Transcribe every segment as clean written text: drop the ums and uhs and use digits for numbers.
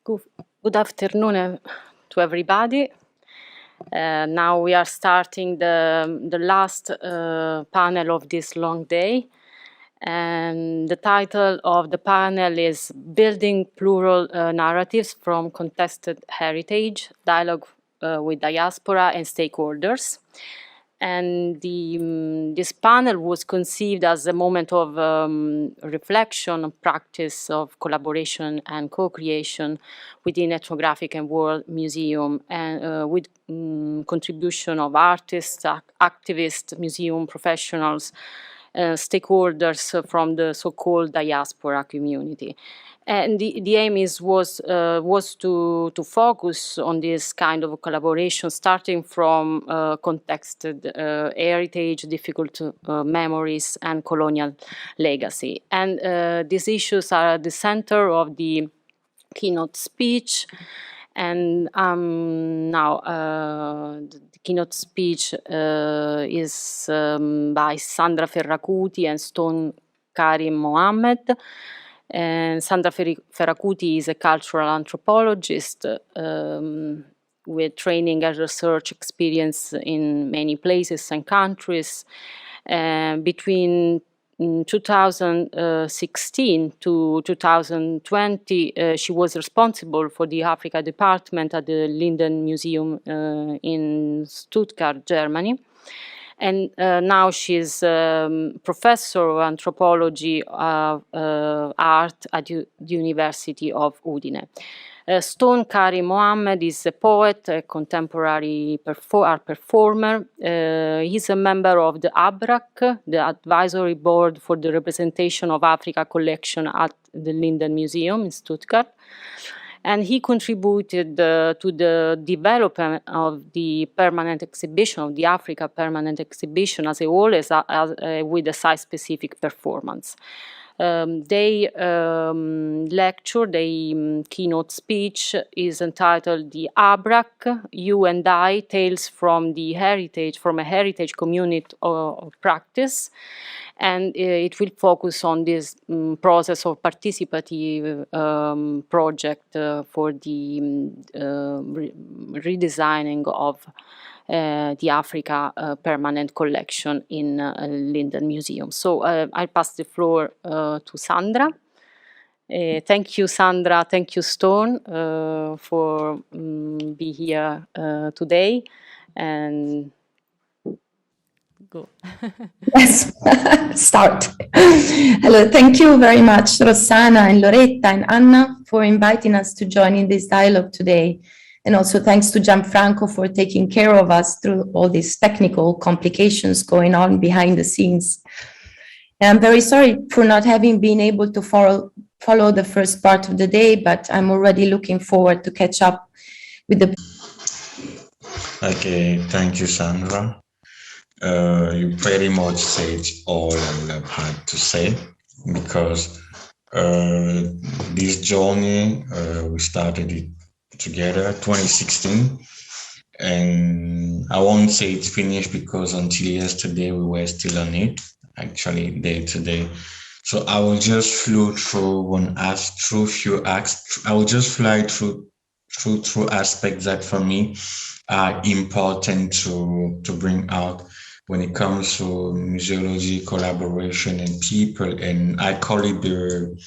Good afternoon to everybody. Now we are starting the last panel of this long day. And the title of the panel is Building Plural Narratives from Contested Heritage, Dialogue with Diaspora and Stakeholders. And this panel was conceived as a moment of reflection, practice of collaboration and co-creation within Ethnographic and World Museum, and with contribution of artists, activists, museum professionals, stakeholders from the so-called diaspora community. And the aim was to focus on this kind of collaboration, starting from contexted heritage, difficult memories, and colonial legacy. And these issues are at the center of the keynote speech. And now the keynote speech is by Sandra Ferracuti and Stone Karim Mohammed. And Sandra Ferracuti is a cultural anthropologist with training and research experience in many places and countries. Between 2016 to 2020, she was responsible for the Africa department at the Linden Museum in Stuttgart, Germany. And now she's professor of anthropology of art at the University of Udine. Stone Karim Mohammed is a poet, a contemporary art performer. He's a member of the ABRAC, the Advisory Board for the Representation of Africa collection at the Linden Museum in Stuttgart. And he contributed to the development of the permanent exhibition, of the Africa permanent exhibition as a whole, with a site-specific performance. They lecture, the keynote speech is entitled The ABRAC, You and I, Tales from a Heritage Community of Practice. And it will focus on this process of participative project for the redesigning of the Africa permanent collection in Linden Museum. So I pass the floor to Sandra. Thank you, Sandra. Thank you, Stone, for being here today. And go. Yes, start. Hello, thank you very much, Rossana and Loretta and Anna, for inviting us to join in this dialogue today. And also thanks to Gianfranco for taking care of us through all these technical complications going on behind the scenes. And I'm very sorry for not having been able to follow the first part of the day, but I'm already looking forward to catch up with the... Okay, thank you, Sandra. You pretty much said all I had to say, because this journey, we started it together 2016, and I won't say it's finished because until yesterday we were still on it, actually day to day. So I will just flow through few acts. I will just fly through aspects that for me are important to bring out when it comes to museology, collaboration, and people. And I call it the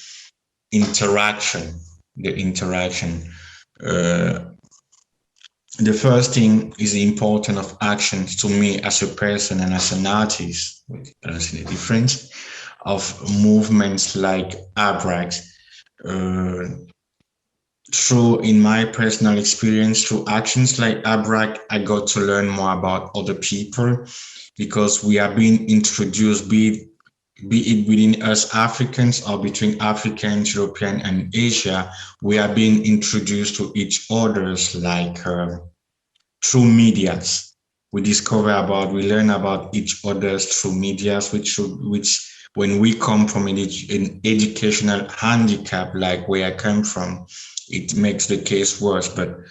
interaction. The first thing is the importance of actions to me as a person and as an artist. I see the difference of movements like ABRAC. In my personal experience, through actions like ABRAC, I got to learn more about other people, because we are being introduced, be it within us Africans or between Africans, European, and Asia, we are being introduced to each other's like through medias. We learn about each other's through medias, which when we come from an educational handicap, like where I come from, it makes the case worse. But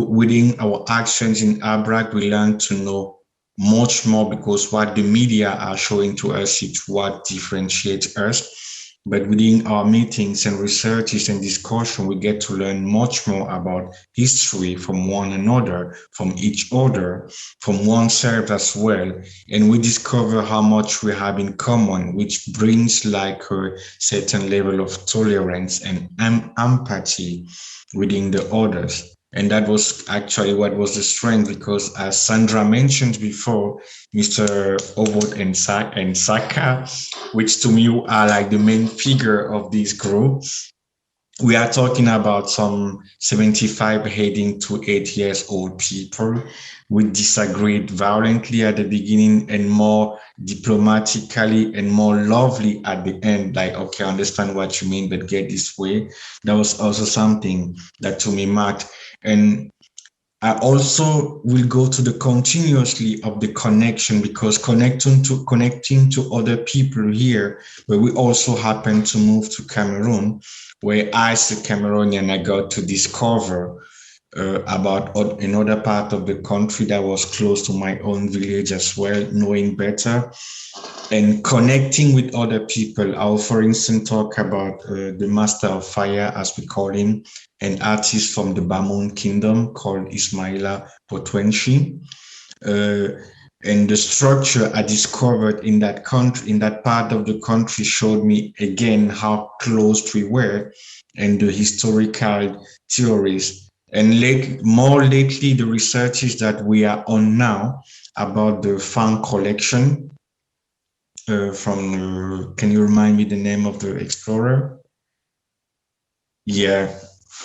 within our actions in ABRAC, we learn to know much more, because what the media are showing to us is what differentiates us. But within our meetings and researches and discussion, we get to learn much more about history from one another, from each other, from oneself as well. And we discover how much we have in common, which brings like a certain level of tolerance and empathy within the others. And that was actually what was the strength, because as Sandra mentioned before, Mr. Obot and Saka, which to me are like the main figure of this group. We are talking about some 75 heading to 8 years old people. We disagreed violently at the beginning and more diplomatically and more lovely at the end. Like, okay, I understand what you mean, but get this way. That was also something that to me marked. And I also will go to the continuously of the connection, because connecting to other people here, where we also happen to move to Cameroon, where as a Cameroonian, I got to discover about another part of the country that was close to my own village as well, knowing better and connecting with other people. I'll, for instance, talk about the Master of Fire, as we call him, an artist from the Bamoun Kingdom called Ismaila Potwenshi. And the structure I discovered in that country, in that part of the country, showed me again how close we were, and the historical theories. And more lately, the researches that we are on now about the Fang collection from, can you remind me the name of the explorer? Yeah,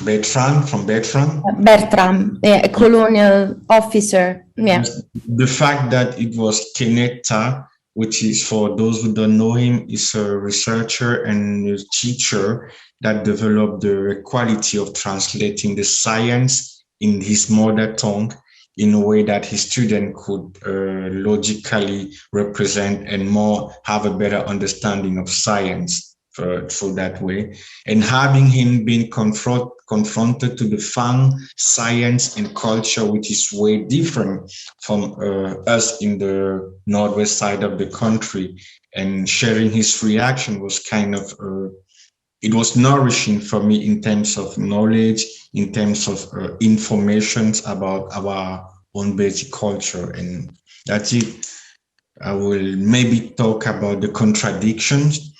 Bertrand. Bertram, yeah, a colonial officer. Yeah. The fact that it was Kenetta, which is, for those who don't know him, is a researcher and a teacher that developed the quality of translating the science in his mother tongue in a way that his student could logically represent and more have a better understanding of science through that way. And having him been confronted to the Fang science and culture, which is way different from us in the northwest side of the country, and sharing his reaction was kind of it was nourishing for me in terms of knowledge, in terms of information about our own basic culture. And that's it. I will maybe talk about the contradictions,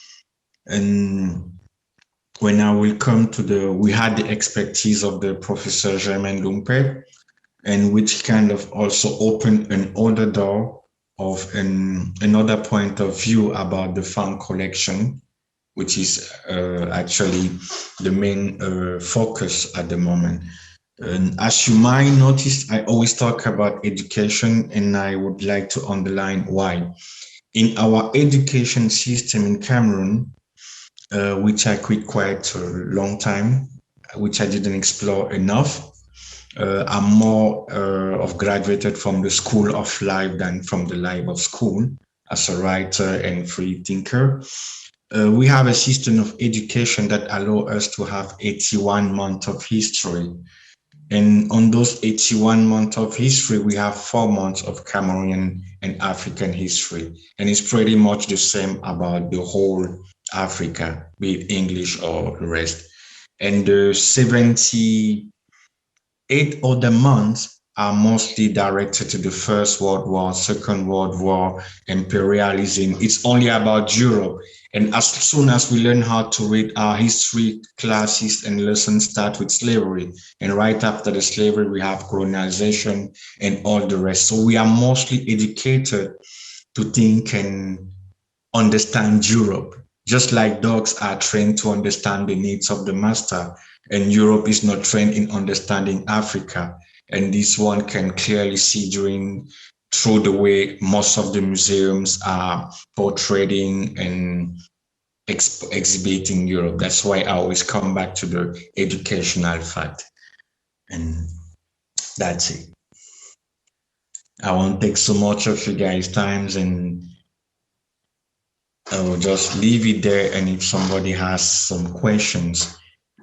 and when I will come to we had the expertise of the Professor Germain Lumpet, and which kind of also opened another door of another point of view about the Fang collection, which is actually the main focus at the moment. And as you might notice, I always talk about education, and I would like to underline why. In our education system in Cameroon, which I quit quite a long time, which I didn't explore enough. I'm more of graduated from the school of life than from the life of school as a writer and free thinker. We have a system of education that allows us to have 81 months of history. And on those 81 months of history, we have 4 months of Cameroonian and African history. And it's pretty much the same about the whole Africa, be it English or the rest. And the 78 other months are mostly directed to the First World War, Second World War, imperialism. It's only about Europe. And as soon as we learn how to read our history classes and lessons start with slavery. And right after the slavery, we have colonization and all the rest. So we are mostly educated to think and understand Europe, just like dogs are trained to understand the needs of the master. And Europe is not trained in understanding Africa. And this one can clearly see through the way most of the museums are portraying and exhibiting Europe. That's why I always come back to the educational fact. And that's it. I won't take so much of you guys' times, and I will just leave it there. And if somebody has some questions,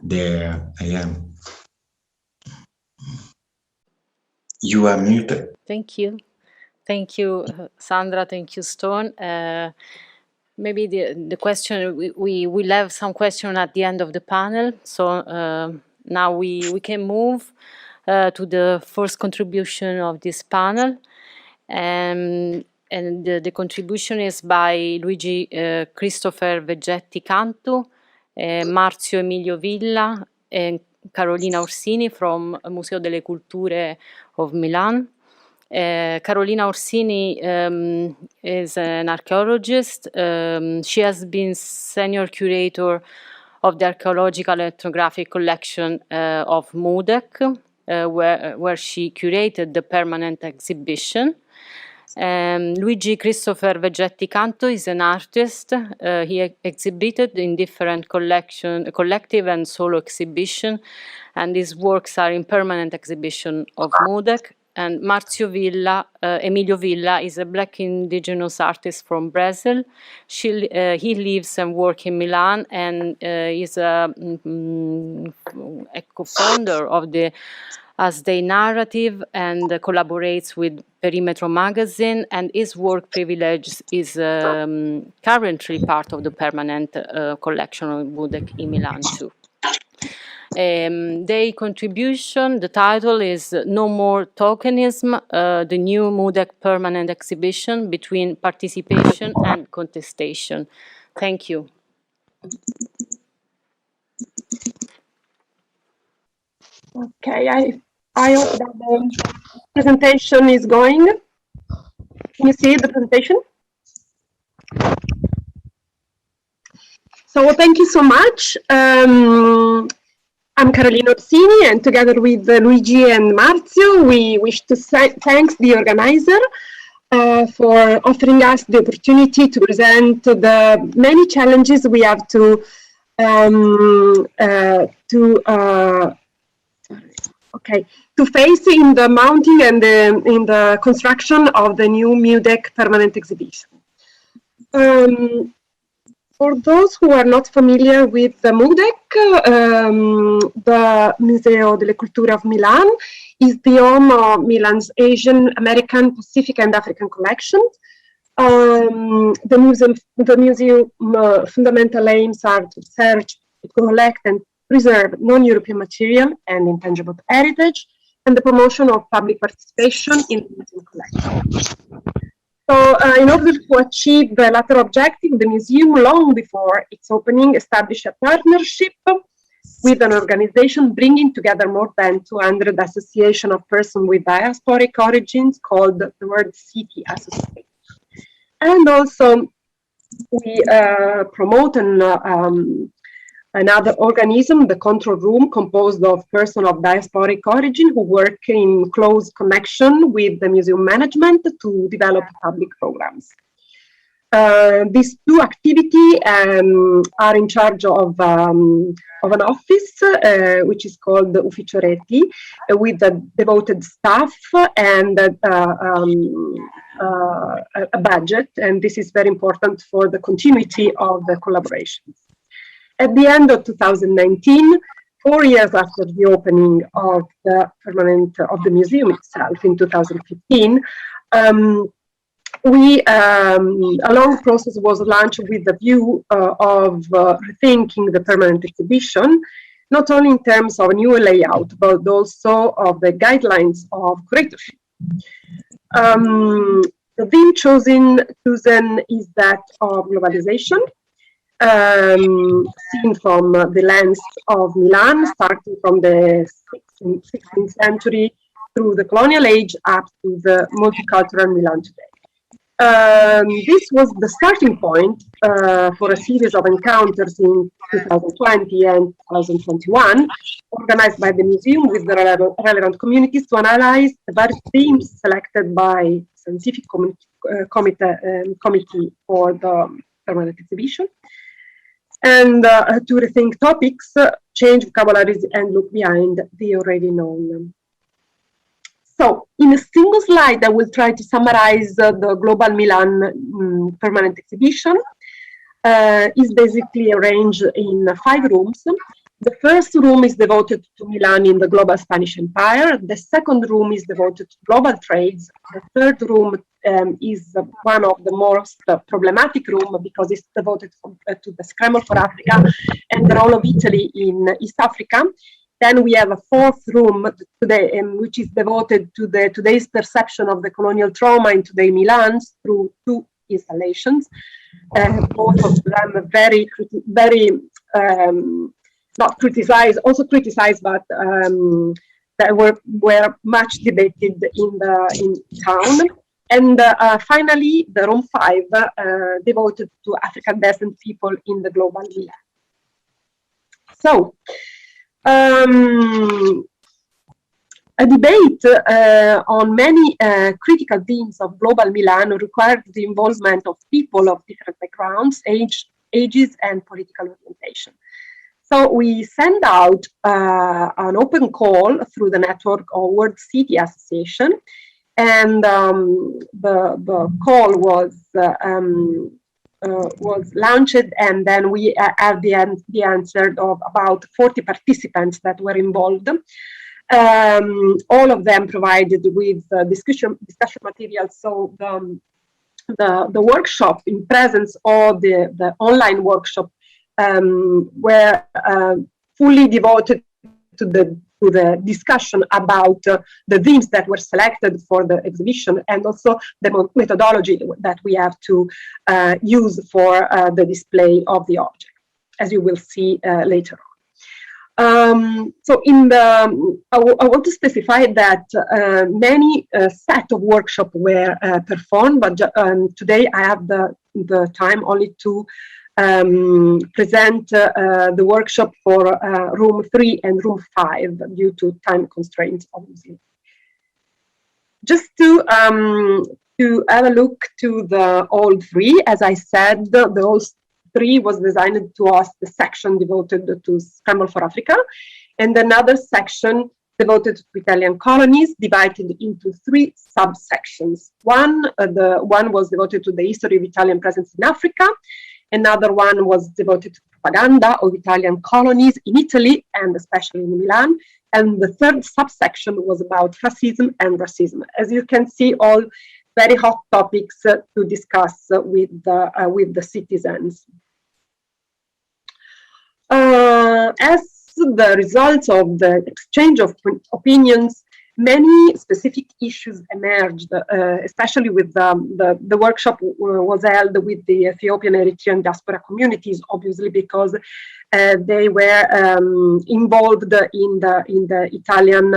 there I am. You are muted. Thank you. Thank you, Sandra. Thank you, Stone. maybe the question, we will have some question at the end of the panel. So now we can move to the first contribution of this panel. And the contribution is by Luigi Christopher Vegetti Cantu, Marzio Emilio Villa, and Carolina Orsini from Museo delle Culture of Milan. Carolina Orsini is an archaeologist. She has been senior curator of the archaeological ethnographic collection of MUDEC, where she curated the permanent exhibition. Luigi Christopher Vegetti Cantu is an artist. He exhibited in different collective and solo exhibition, and his works are in permanent exhibition of MUDEC. And Marzio Villa, Emilio Villa, is a Black indigenous artist from Brazil. He lives and works in Milan, and is a co-founder of the As They Narrative, and collaborates with Perimetro magazine, and his work Privilege is currently part of the permanent collection of MUDEC in Milan too. Their contribution, the title is No More Tokenism, the new MUDEC permanent exhibition between participation and contestation. Thank you. Okay, I hope that the presentation is going. Can you see the presentation? So thank you so much. I'm Carolina Orsini, and together with Luigi and Marzio, we wish to thank the organizer for offering us the opportunity to present the many challenges we have to face in the mounting and in the construction of the new MUDEC permanent exhibition. For those who are not familiar with the MUDEC, the Museo delle Culture of Milan is the home of Milan's Asian, American, Pacific, and African collections. The museum fundamental aims are to search, collect, and preserve non-European material and intangible heritage, and the promotion of public participation in the museum collection. So in order to achieve the latter objective, the museum, long before its opening, established a partnership with an organization bringing together more than 200 associations of persons with diasporic origins called the World City Association. And also we promote another organism, the control room, composed of persons of diasporic origin who work in close connection with the museum management to develop public programs. These two activities are in charge of an office, which is called the Ufficio Reti, with a devoted staff and a budget, and this is very important for the continuity of the collaborations. At the end of 2019, 4 years after the opening of the museum itself in 2015, a long process was launched with the view of rethinking the permanent exhibition, not only in terms of a new layout, but also of the guidelines of curatorship. The theme chosen is that of globalization, seen from the lens of Milan, starting from the 16th century through the colonial age up to the multicultural Milan today. This was the starting point for a series of encounters in 2020 and 2021, organized by the museum with the relevant communities to analyze the various themes selected by scientific committee for the permanent exhibition, and to rethink topics, change vocabularies, and look behind the already known. So, in a single slide, I will try to summarize the Global Milan permanent exhibition. Is basically arranged in 5 rooms. The first room is devoted to Milan in the global Spanish Empire. The second room is devoted to global trades. The third room is one of the most problematic rooms because it's devoted to the Scramble for Africa and the role of Italy in East Africa. Then we have a fourth room today, which is devoted to today's perception of the colonial trauma in today Milan's through two installations. Both of them very not criticized, also criticized, but that were much debated in town. And finally, the room 5, devoted to African descent people in the global Milan. So, a debate on many critical themes of global Milan required the involvement of people of different backgrounds, ages, and political orientation. So we sent out an open call through the network of World City Association, and the call was launched, and then we had the answer of about 40 participants that were involved. All of them provided with discussion materials. So the workshop in presence or the online workshop were fully devoted to the discussion about the themes that were selected for the exhibition, and also the methodology that we have to use for the display of the object, as you will see later on. So I want to specify that many set of workshops were performed, but today I have the time only to present the workshop for room 3 and room 5 due to time constraints, obviously. Just to have a look to the all 3, as I said, the all 3 was designed to host the section devoted to Scramble for Africa, and another section devoted to Italian colonies, divided into 3 subsections. One was devoted to the history of Italian presence in Africa. Another one was devoted to propaganda of Italian colonies in Italy, and especially in Milan. And the third subsection was about fascism and racism. As you can see, all very hot topics to discuss with the citizens. As the result of the exchange of opinions, many specific issues emerged, especially with the workshop was held with the Ethiopian Eritrean diaspora communities, obviously because they were involved in the Italian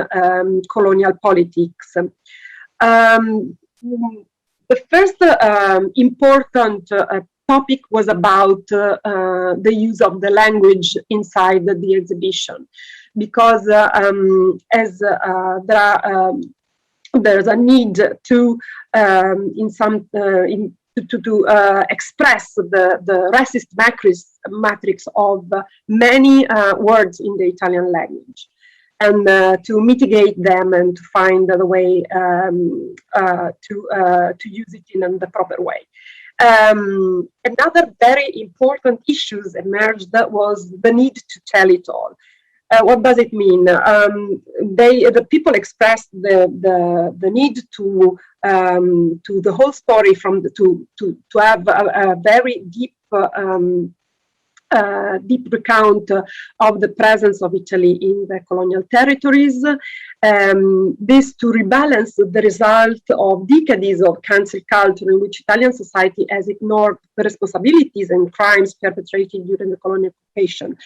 colonial politics. The first important topic was about the use of the language inside the exhibition, because there's a need to express the racist matrix of many words in the Italian language, and to mitigate them and to find a way to use it in the proper way. Another very important issue emerged was the need to tell it all. What does it mean? The people expressed the need to the whole story to have a very deep recount of the presence of Italy in the colonial territories. This to rebalance the result of decades of cancel culture in which Italian society has ignored the responsibilities and crimes perpetrated during the colonial occupation.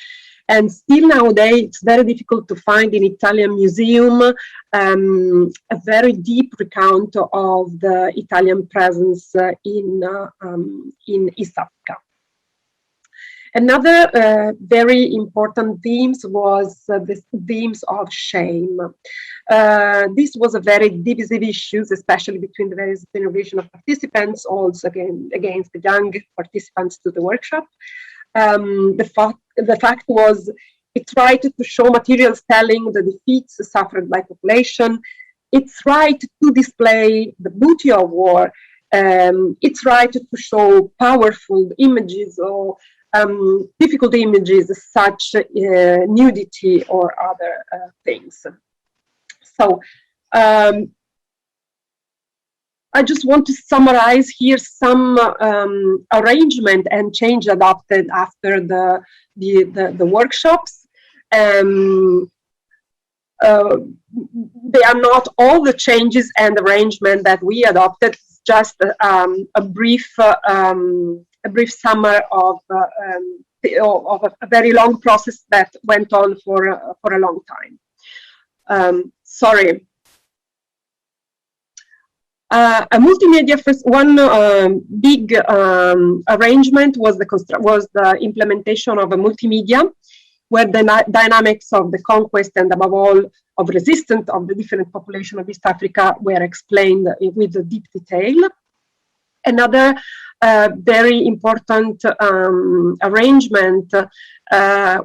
And still nowadays, it's very difficult to find in Italian museum a very deep recount of the Italian presence in East Africa. Another very important themes was the themes of shame. This was a very divisive issue, especially between the various generation of participants, also against the young participants to the workshop. The fact was, it tried to show materials telling the defeats suffered by population. It's right to display the booty of war. It's right to show powerful images or difficult images such nudity or other things. So I just want to summarize here some arrangement and change adopted after the workshops. They are not all the changes and arrangement that we adopted. Just a brief summary of a very long process that went on for a long time. Sorry. A multimedia one big arrangement was the implementation of a multimedia, where the dynamics of the conquest and above all of resistance of the different population of East Africa were explained with deep detail. Another very important arrangement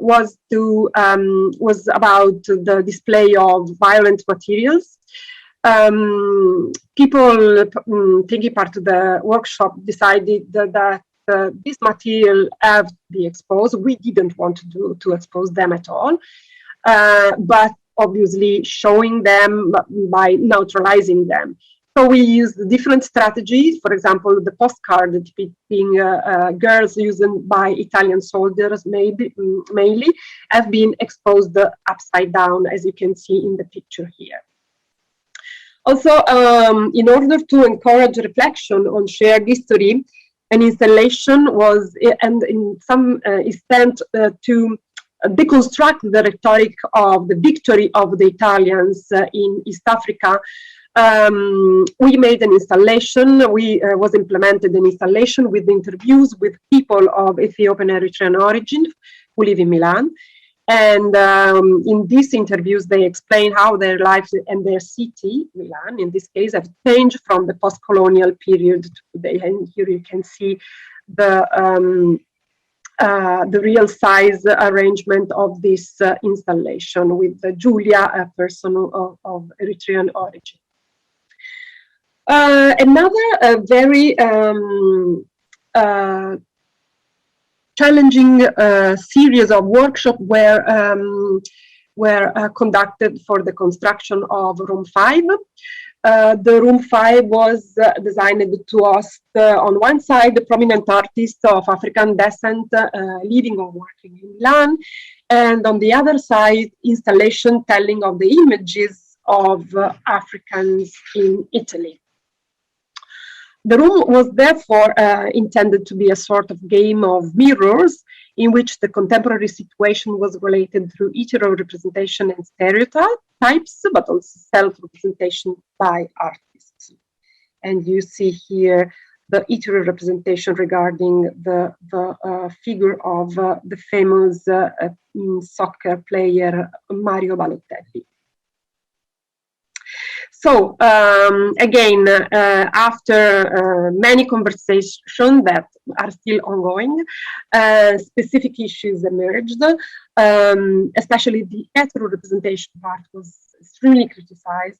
was about the display of violent materials. People taking part to the workshop decided that this material have to be exposed. We didn't want to expose them at all, but obviously showing them by neutralizing them. So we used different strategies. For example, the postcard depicting girls used by Italian soldiers mainly have been exposed upside down, as you can see in the picture here. Also, in order to encourage reflection on shared history, an installation was, and in some extent, to deconstruct the rhetoric of the victory of the Italians in East Africa. We made an installation. Was implemented an installation with interviews with people of Ethiopian and Eritrean origin who live in Milan. And in these interviews, they explain how their lives and their city, Milan, in this case, have changed from the post-colonial period to today. And here you can see the real size arrangement of this installation with Julia, a person of Eritrean origin. Another very challenging series of workshops were conducted for the construction of Room 5. The Room 5 was designed to host, on one side, the prominent artists of African descent living or working in Milan, and on the other side, installation telling of the images of Africans in Italy. The room was therefore intended to be a sort of game of mirrors in which the contemporary situation was related through hetero-representation and stereotypes, but also self-representation by artists. And you see here the hetero-representation regarding the figure of the famous soccer player Mario Balotelli. So again, after many conversations that are still ongoing, specific issues emerged, especially the hetero-representation part was extremely criticized.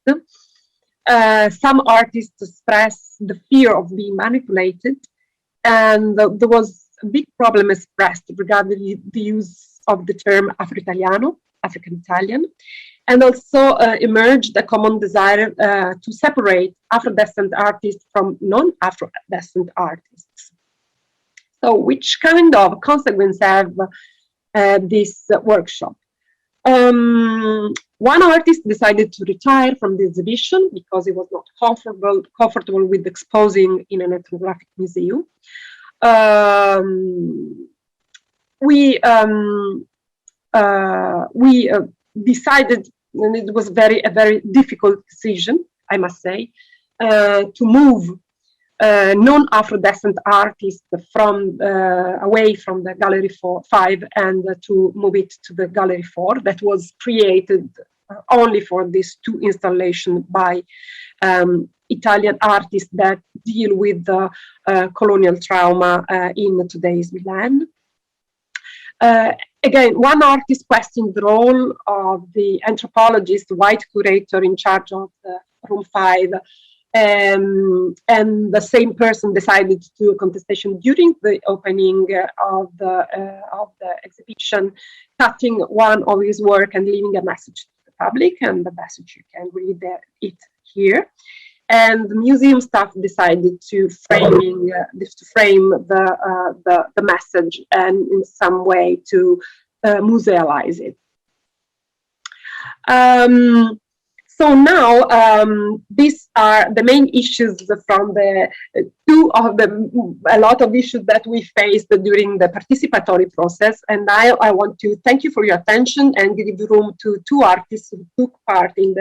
Some artists expressed the fear of being manipulated, and there was a big problem expressed regarding the use of the term Afro-Italiano, African-Italian, and also emerged a common desire to separate Afro-descent artists from non-Afro-descent artists. So which kind of consequences have this workshop? One artist decided to retire from the exhibition because he was not comfortable with exposing in an ethnographic museum. We decided, and it was a very difficult decision, I must say, to move non-Afro-descent artists from away from the Gallery 5 and to move it to the Gallery 4 that was created only for these two installations by Italian artists that deal with the colonial trauma in today's Milan. Again, one artist questioned the role of the anthropologist, white curator in charge of the Room 5, and the same person decided to do a contestation during the opening of the exhibition, cutting one of his work and leaving a message to the public, and the message you can read it here. and the museum staff decided to frame the message and in some way to musealize it. So now, these are the main issues from a lot of issues that we faced during the participatory process. And I want to thank you for your attention and give room to two artists who took part in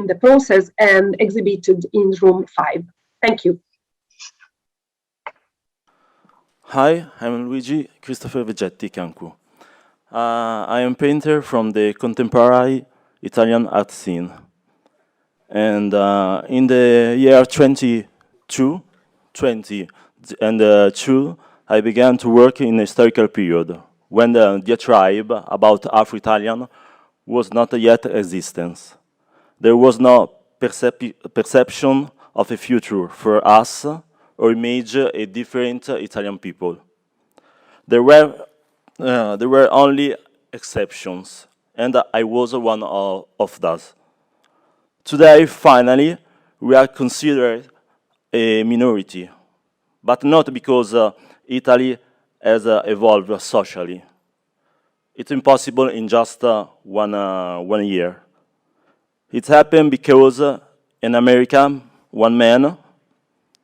the process and exhibited in room 5. Thank you. Hi, I'm Luigi Christopher Vegetti Cancu. I am a painter from the contemporary Italian art scene. And in the year 2020 and 2, I began to work in a historical period when the diatribe about Afro-Italian was not yet existence. There was no perception of a future for us or image a different Italian people. There were only exceptions, and I was one of those. Today, finally, we are considered a minority, but not because Italy has evolved socially. It's impossible in just 1 year. It happened because in America, one man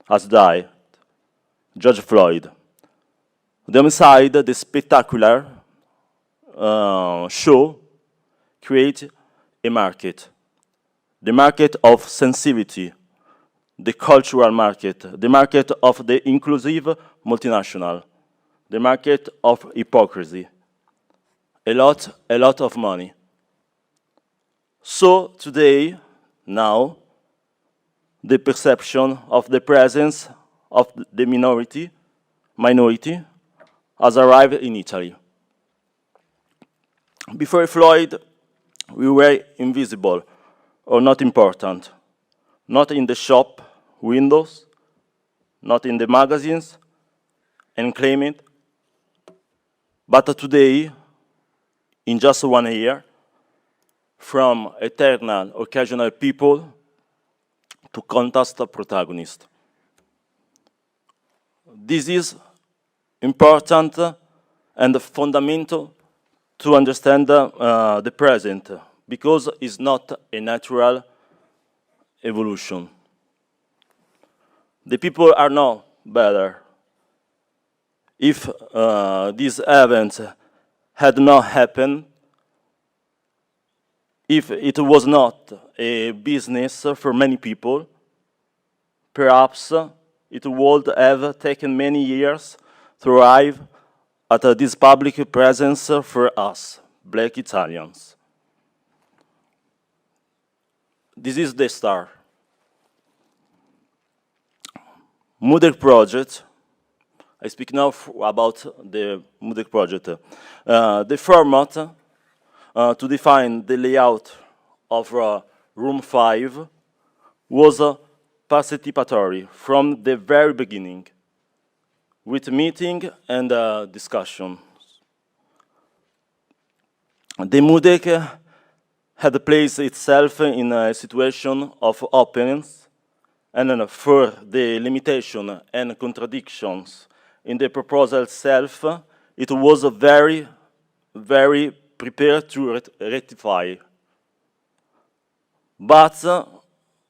has died, George Floyd. The homicide, the spectacular show, creates a market. The market of sensitivity, the cultural market, the market of the inclusive multinational, the market of hypocrisy. A lot of money. So today, now, the perception of the presence of the minority has arrived in Italy. Before Floyd, we were invisible or not important, not in the shop windows, not in the magazines, and claim it. But today, in just 1 year, from eternal, occasional people to contest protagonists. This is important and fundamental to understand the present, because it's not a natural evolution. The people are not better. If these events had not happened, if it was not a business for many people, perhaps it would have taken many years to arrive at this public presence for us, Black Italians. This is the start. Moodle project. I speak now about the Moodle project. The format to define the layout of room 5 was participatory from the very beginning, with meeting and discussion. The Moodle had placed itself in a situation of openness, and for the limitation and contradictions in the proposal itself, it was very, very prepared to rectify. But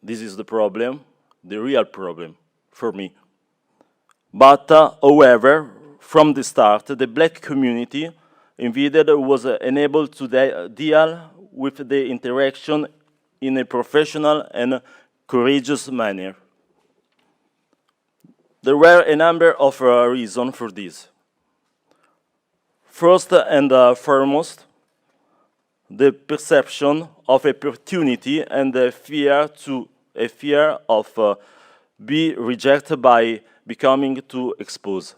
this is the problem, the real problem for me. But however, from the start, the Black community invited was enabled to deal with the interaction in a professional and courageous manner. There were a number of reasons for this. First and foremost, the perception of opportunity and the fear of be rejected by becoming too exposed.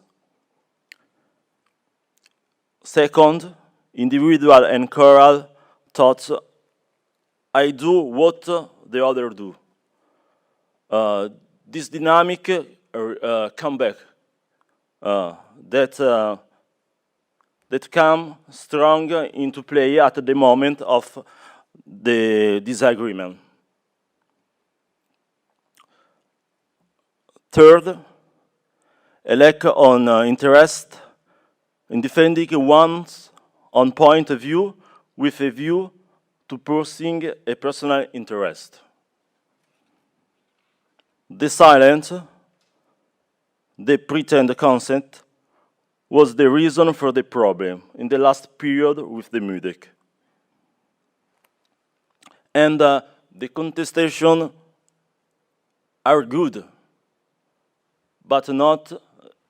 Second, individual and choral thoughts, I do what the other do. This dynamic come back, that come strong into play at the moment of the disagreement. Third, a lack of interest in defending one's own point of view with a view to pursuing a personal interest. The silence, the pretend consent, was the reason for the problem in the last period with the MUDEC. And the contestation are good, but not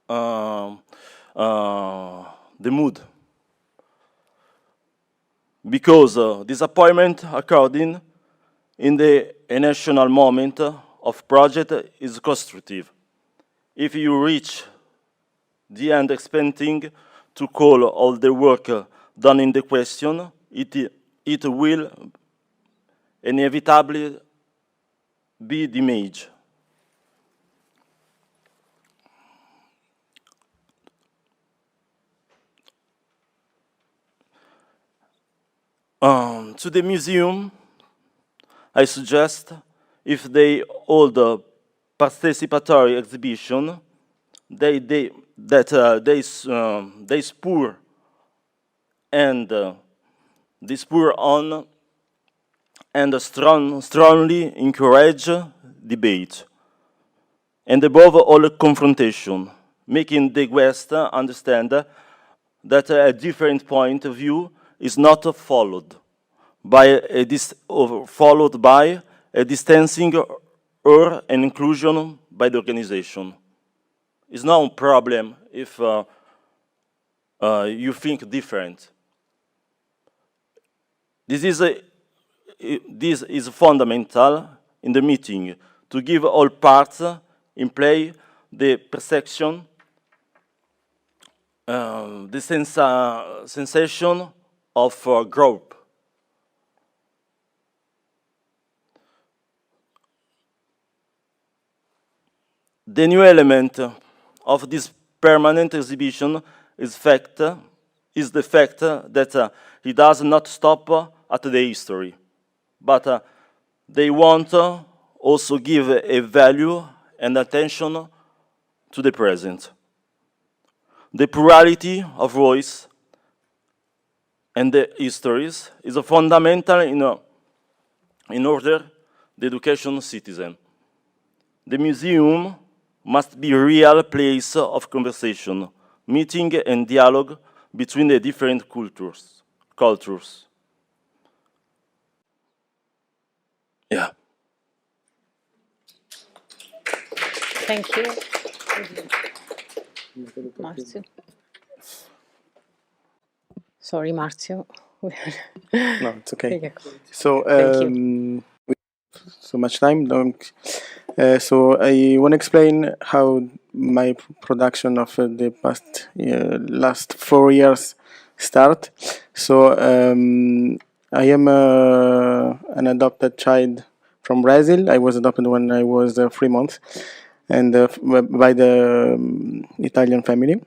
the mood. Because disappointment according in the national moment of project is constructive. If you reach the end expecting to call all the work done in the question, it will inevitably be the image. To the museum, I suggest if they hold a participatory exhibition, they spur and they spur on and strongly encourage debate, and above all confrontation, making the West understand that a different point of view is not followed by a distancing or an inclusion by the organization. It's not a problem if you think different. This is fundamental in the meeting, to give all parts in play the perception, the sensation of group. The new element of this permanent exhibition is the fact that it does not stop at the history, but they want also give a value and attention to the present. The plurality of voice and the histories is a fundamental in order the education citizen. The museum must be a real place of conversation, meeting and dialogue between the different cultures. Yeah. Thank you. Marzio. Sorry, Marzio. No, it's okay. So, Thank you. so much time. So I want to explain how my production of the past last 4 years start. So I am an adopted child from Brazil. I was adopted when I was 3 months, and by the Italian family.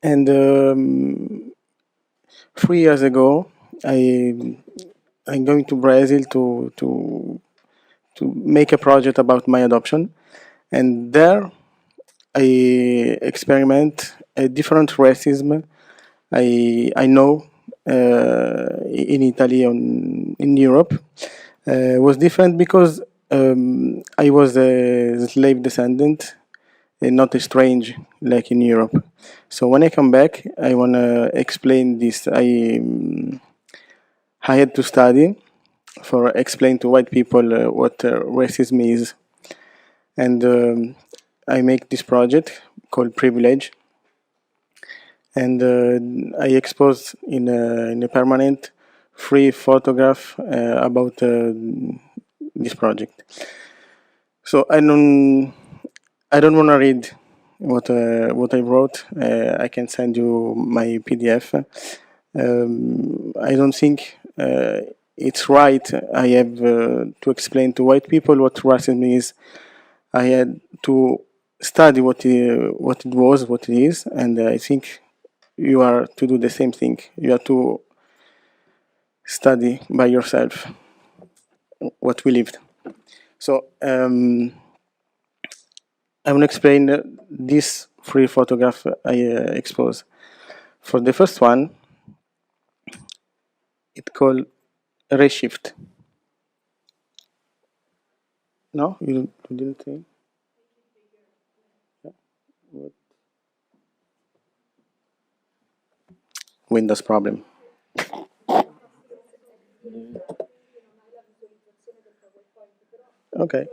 And 3 years ago, I'm going to Brazil to make a project about my adoption, and there I experiment a different racism I know in Italy in Europe. Was different because I was a slave descendant and not a strange like in Europe. So when I come back, I want to explain this. I had to study for explain to white people what racism is, and I make this project called Privilege, and I expose in a permanent free photograph about this project. So I don't want to read what I wrote. I can send you my PDF. I don't think it's right. I have to explain to white people what racism is. I had to study what it is, and I think you are to do the same thing. You have to study by yourself what we lived. So I will explain these 3 photographs I expose. For the first one, it's called ray shift. No, you didn't say? What? Windows problem. Okay.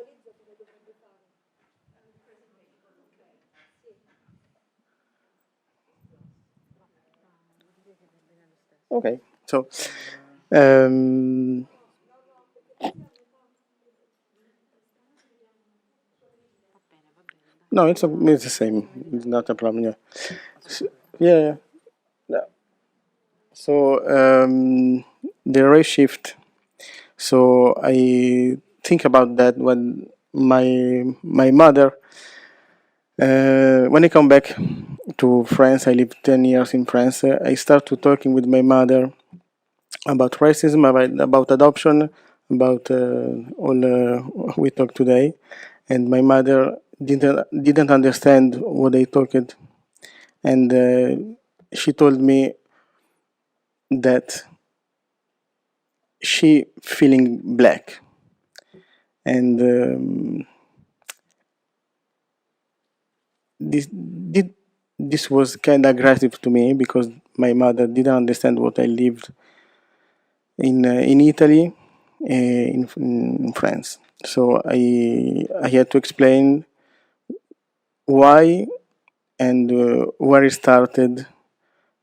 Okay, so no, it's the same. It's not a problem. Yeah, yeah. Yeah. So the ray shift. So I think about that when my mother. When I come back to France, I lived 10 years in France. I started talking with my mother about racism, about adoption, about all we talk today, and my mother didn't understand what I talked, and she told me that she feeling black, and this was kind of aggressive to me because my mother didn't understand what I lived in Italy, in France. So I had to explain why and where it started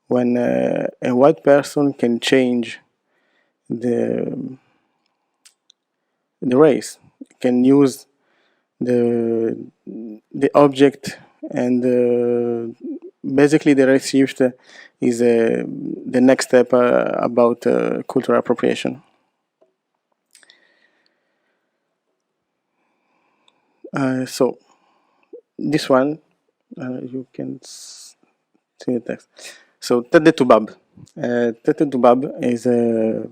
when a white person can change the race, can use the object, and basically the race shift is the next step about cultural appropriation. So this one, you can see the text. So tête de Toubab. Tête de Toubab is a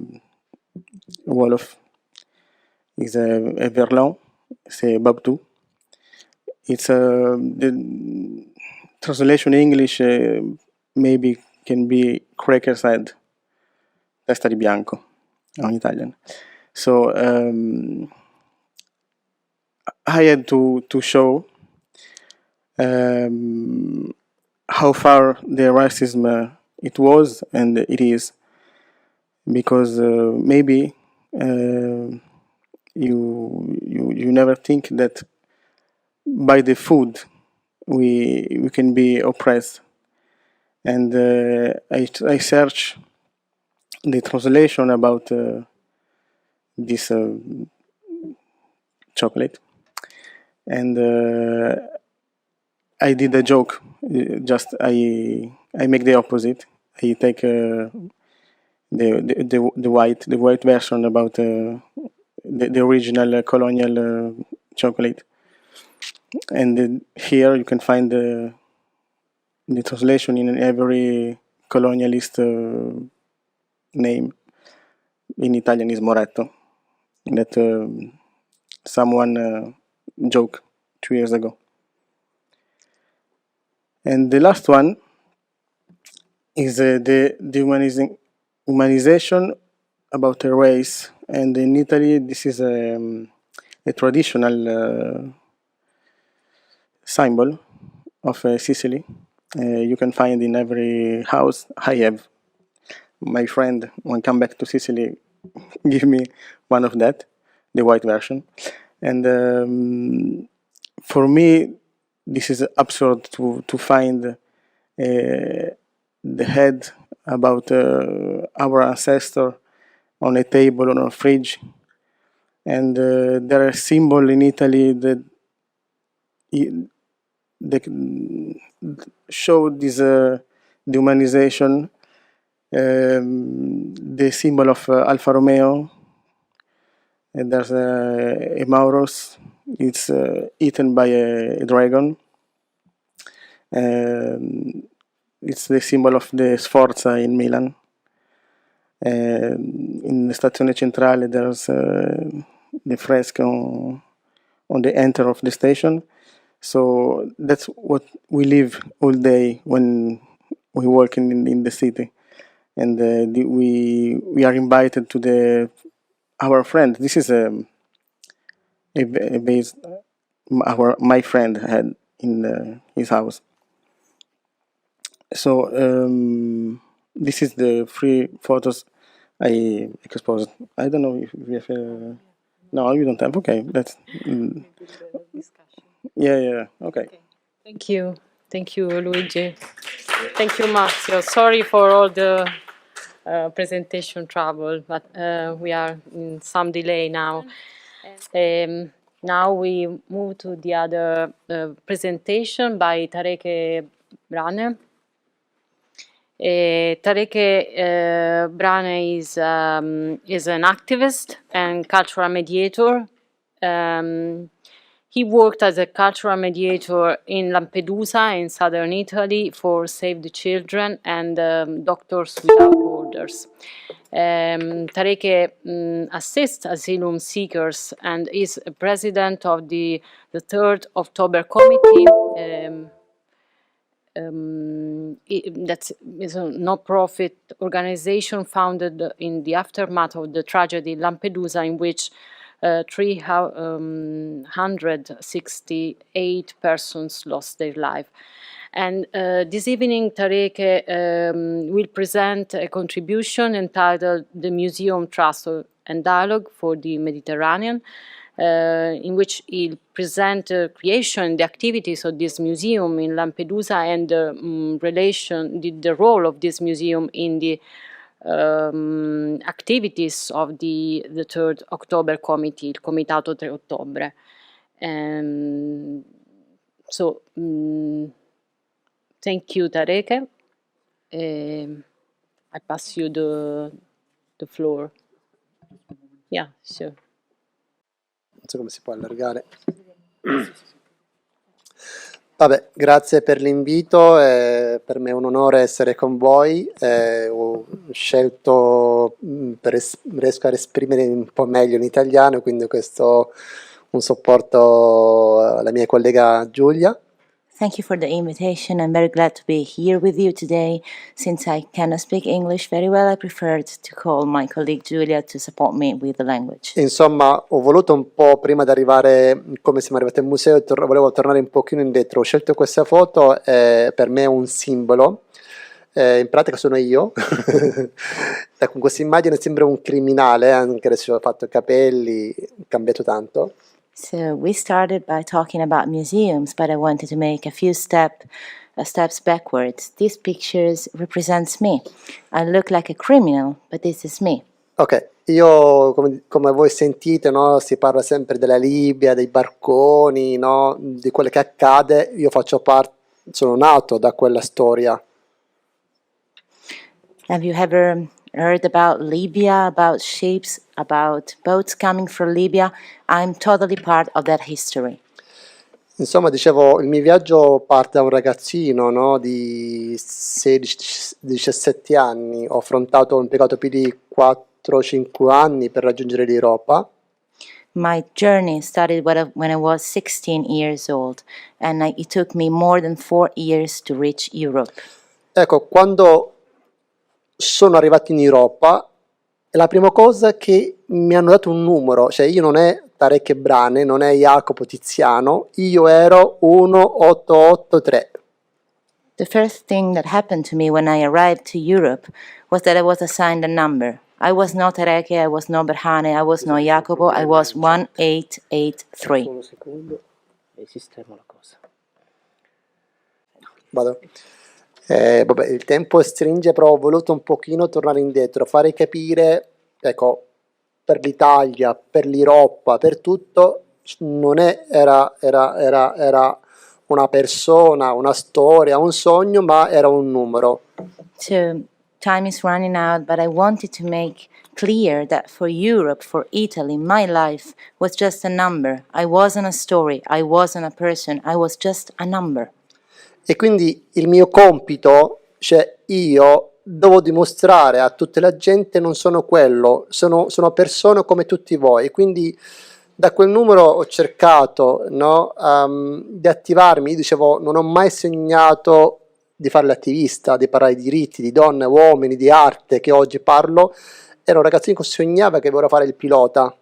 Wolof, is a Verlan, c'est Babtou. It's the translation in English maybe can be Crackers Head, testa di bianco, in Italian. So I had to show how far the racism it was and it is, because maybe you never think that by the food we can be oppressed, and I search the translation about this chocolate, and I did a joke. Just I make the opposite. I take the white version about the original colonial chocolate, and here you can find the translation in every colonialist name. In Italian is Moretto, that someone joked 2 years ago. And the last one is the humanization about a race. And in Italy, this is a traditional symbol of Sicily. You can find in every house. I have my friend, when come back to Sicily, give me one of that, the white version. And for me, this is absurd to find the head about our ancestor on a table, on a fridge. And there are symbols in Italy that show this dehumanization. The symbol of Alfa Romeo, and there's a Mauros. It's eaten by a dragon. It's the symbol of the Sforza in Milan. In the Stazione Centrale, there's the fresco on the enter of the station. So that's what we live all day when we work in the city, and we are invited to our friend. This is a base my friend had in his house. So this is the 3 photos I exposed. I don't know if we have. No, you don't have. Okay, that's. Yeah. Okay. Thank you, Luigi. Thank you, Marzio. Sorry for all the presentation trouble, but we are in some delay now. Now we move to the other presentation by Tareke Brane. Tareke Brane is an activist and cultural mediator. He worked as a cultural mediator in Lampedusa in southern Italy for Save the Children and Doctors Without Borders. Tareke assists asylum seekers and is president of the 3rd October Committee. That is a no-profit organization founded in the aftermath of the tragedy in Lampedusa, in which 368 persons lost their life. And this evening, Tareke will present a contribution entitled The Museum, Trust and Dialogue for the Mediterranean, in which he'll present the creation, the activities of this museum in Lampedusa and the role of this museum in the activities of the 3rd October Committee, il Comitato 3 Ottobre. So, thank you, Tareke. I pass you the floor. Yeah, sure. Non so come si può allargare. Vabbè, grazie per l'invito, per me è un onore essere con voi. Ho scelto, riesco a esprimere un po' meglio in italiano, quindi questo un supporto alla mia collega Giulia. Thank you for the invitation. I'm very glad to be here with you today. Since I cannot speak English very well, I preferred to call my colleague Giulia to support me with the language. Insomma, ho voluto un po', prima di arrivare, come siamo arrivati al museo, volevo tornare un pochino indietro. Ho scelto questa foto, per me è un simbolo. In pratica sono io. Con questa immagine sembra un criminale, anche adesso ho fatto i capelli, ho cambiato tanto. So we started by talking about museums, but I wanted to make a few steps backwards. These pictures represents me. I look like a criminal, but this is me. Ok, io come voi sentite, no, si parla sempre della Libia, dei barconi, no, di quello che accade. Io faccio parte, sono nato da quella storia. Have you ever heard about Libya, about ships, about boats coming from Libya? I'm totally part of that history. Insomma, dicevo, il mio viaggio parte da un ragazzino, no, di 16-17 anni. Ho impiegato più di 4-5 anni per raggiungere l'Europa. My journey started when I was 16 years old, and it took me more than 4 years to reach Europe. Ecco, quando sono arrivato in Europa, la prima cosa che mi hanno dato un numero, cioè io non è Tareke Brane, non è Jacopo Tiziano, io ero 1883. The first thing that happened to me when I arrived to Europe was that I was assigned a number. I was not Tareke, I was not Berhane, I was not Jacopo, I was 1883. Un secondo, e sistemo la cosa. Vado. Vabbè, il tempo stringe, però ho voluto un pochino tornare indietro, fare capire, ecco, per l'Italia, per l'Europa, per tutto, non era una persona, una storia, un sogno, ma era un numero. So, time is running out, but I wanted to make clear that for Europe, for Italy, my life was just a number. I wasn't a story, I wasn't a person, I was just a number. E quindi il mio compito, cioè io devo dimostrare a tutta la gente non sono quello, sono persone come tutti voi, quindi Da quel numero ho cercato, no, di attivarmi. Io dicevo, non ho mai sognato di fare l'attivista, di parlare di diritti, di donne, uomini, di arte, che oggi parlo. Ero un ragazzino che sognava che voleva fare il pilota.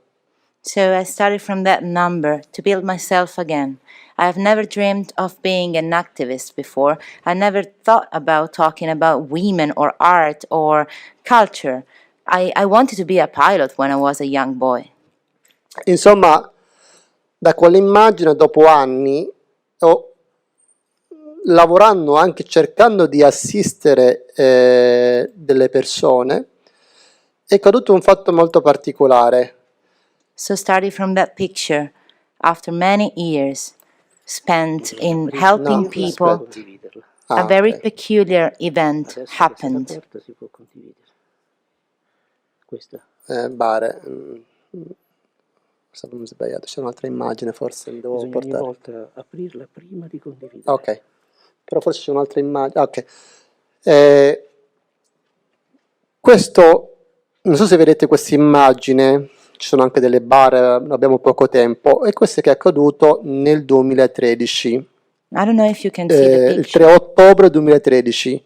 So I started from that number to build myself again. I have never dreamed of being an activist before. I never thought about talking about women or art or culture. I wanted to be a pilot when I was a young boy. Insomma, da quell'immagine, dopo anni, lavorando anche cercando di assistere delle persone, è caduto un fatto molto particolare. So starting from that picture, after many years spent in helping No, people, aspetta. a very Ok. peculiar event Adesso happened. questa porta si può condividere. Questa. Bare. Stavo sbagliato, c'è un'altra immagine, forse mi devo Bisogna ogni portare. volta aprirla prima di condividere. Ok, però forse c'è un'altra immagine. Ok. Questo, non so se vedete questa immagine, ci sono anche delle bare, abbiamo poco tempo, e questo che è accaduto nel 2013, I don't know if you can see the il picture. 3 ottobre 2013.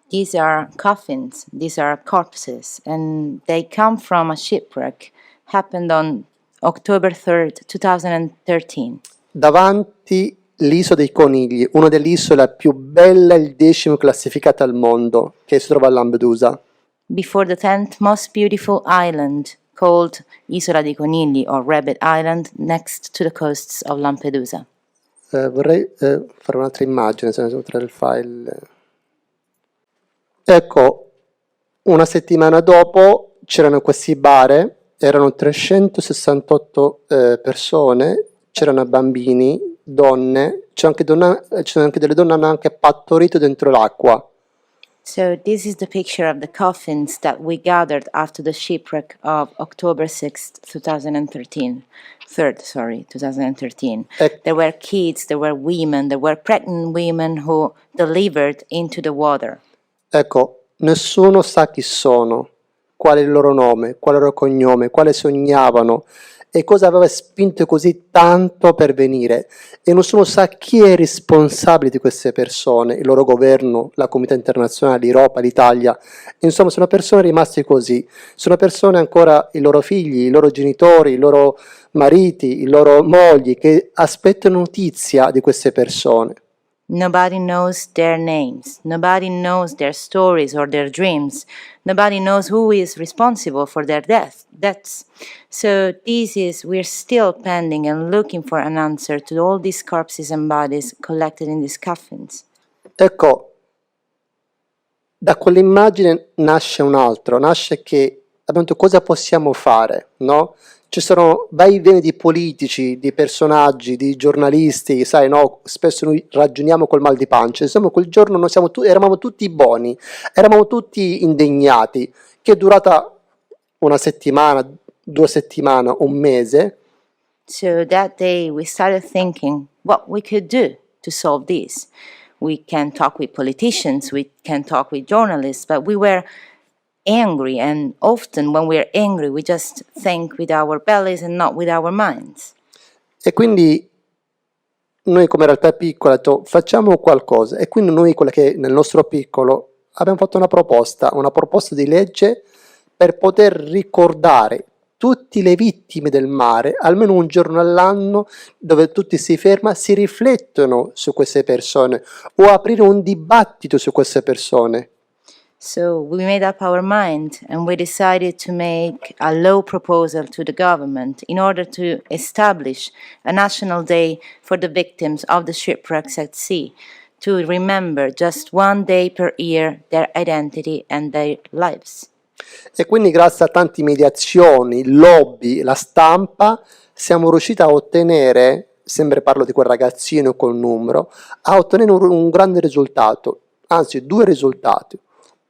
These are coffins, these are corpses, and they come from a shipwreck. Happened on October 3rd, 2013. Davanti l'isola dei conigli, una delle isole più belle, il 10° classificata al mondo, che si trova a Lampedusa. Before the 10th most beautiful island, called Isola dei Conigli or Rabbit Island, next to the coasts of Lampedusa. Vorrei fare un'altra immagine, se ne so trarre il file. Ecco, una settimana dopo c'erano questi bare, erano 368 persone, c'erano bambini, donne, c'erano anche delle donne che hanno anche partorito dentro l'acqua. So this is the picture of the coffins that we gathered after the shipwreck of October 6th, 2013. 2013. There were kids, there were women, there were pregnant women who delivered into the water. Ecco, nessuno sa chi sono, qual è il loro nome, qual è il loro cognome, quale sognavano e cosa aveva spinto così tanto per venire. E nessuno sa chi è responsabile di queste persone, il loro governo, la comunità internazionale, l'Europa, l'Italia. Insomma, sono persone rimaste così. Sono persone ancora, i loro figli, i loro genitori, i loro mariti, i loro mogli, che aspettano notizia di queste persone. Nobody knows their names. Nobody knows their stories or their dreams. Nobody knows who is responsible for their deaths. So we're still pending and looking for an answer to all these corpses and bodies collected in these coffins. Ecco, da quell'immagine nasce un altro, nasce che abbiamo detto cosa possiamo fare, no? Ci sono vai e vieni di politici, di personaggi, di giornalisti, sai, no? Spesso noi ragioniamo col mal di pancia. Insomma, quel giorno noi eravamo tutti buoni, eravamo tutti indegnati, che è durata una settimana, 2 settimane, un mese. So that day we started thinking what we could do to solve this. We can talk with politicians, we can talk with journalists, but we were angry, and often when we're angry we just think with our bellies and not with our minds. E quindi noi come realtà piccola facciamo qualcosa, e quindi noi quella che nel nostro piccolo abbiamo fatto una proposta di legge per poter ricordare tutte le vittime del mare, almeno un giorno all'anno, dove tutti si fermano, si riflettono su queste persone o aprire un dibattito su queste persone. So we made up our mind and we decided to make a law proposal to the government in order to establish a national day for the victims of the shipwrecks at sea, to remember just one day per year their identity and their lives. E quindi grazie a tante mediazioni, lobby, la stampa, siamo riusciti a ottenere, sempre parlo di quel ragazzino col numero, a ottenere un grande risultato, anzi 2 risultati.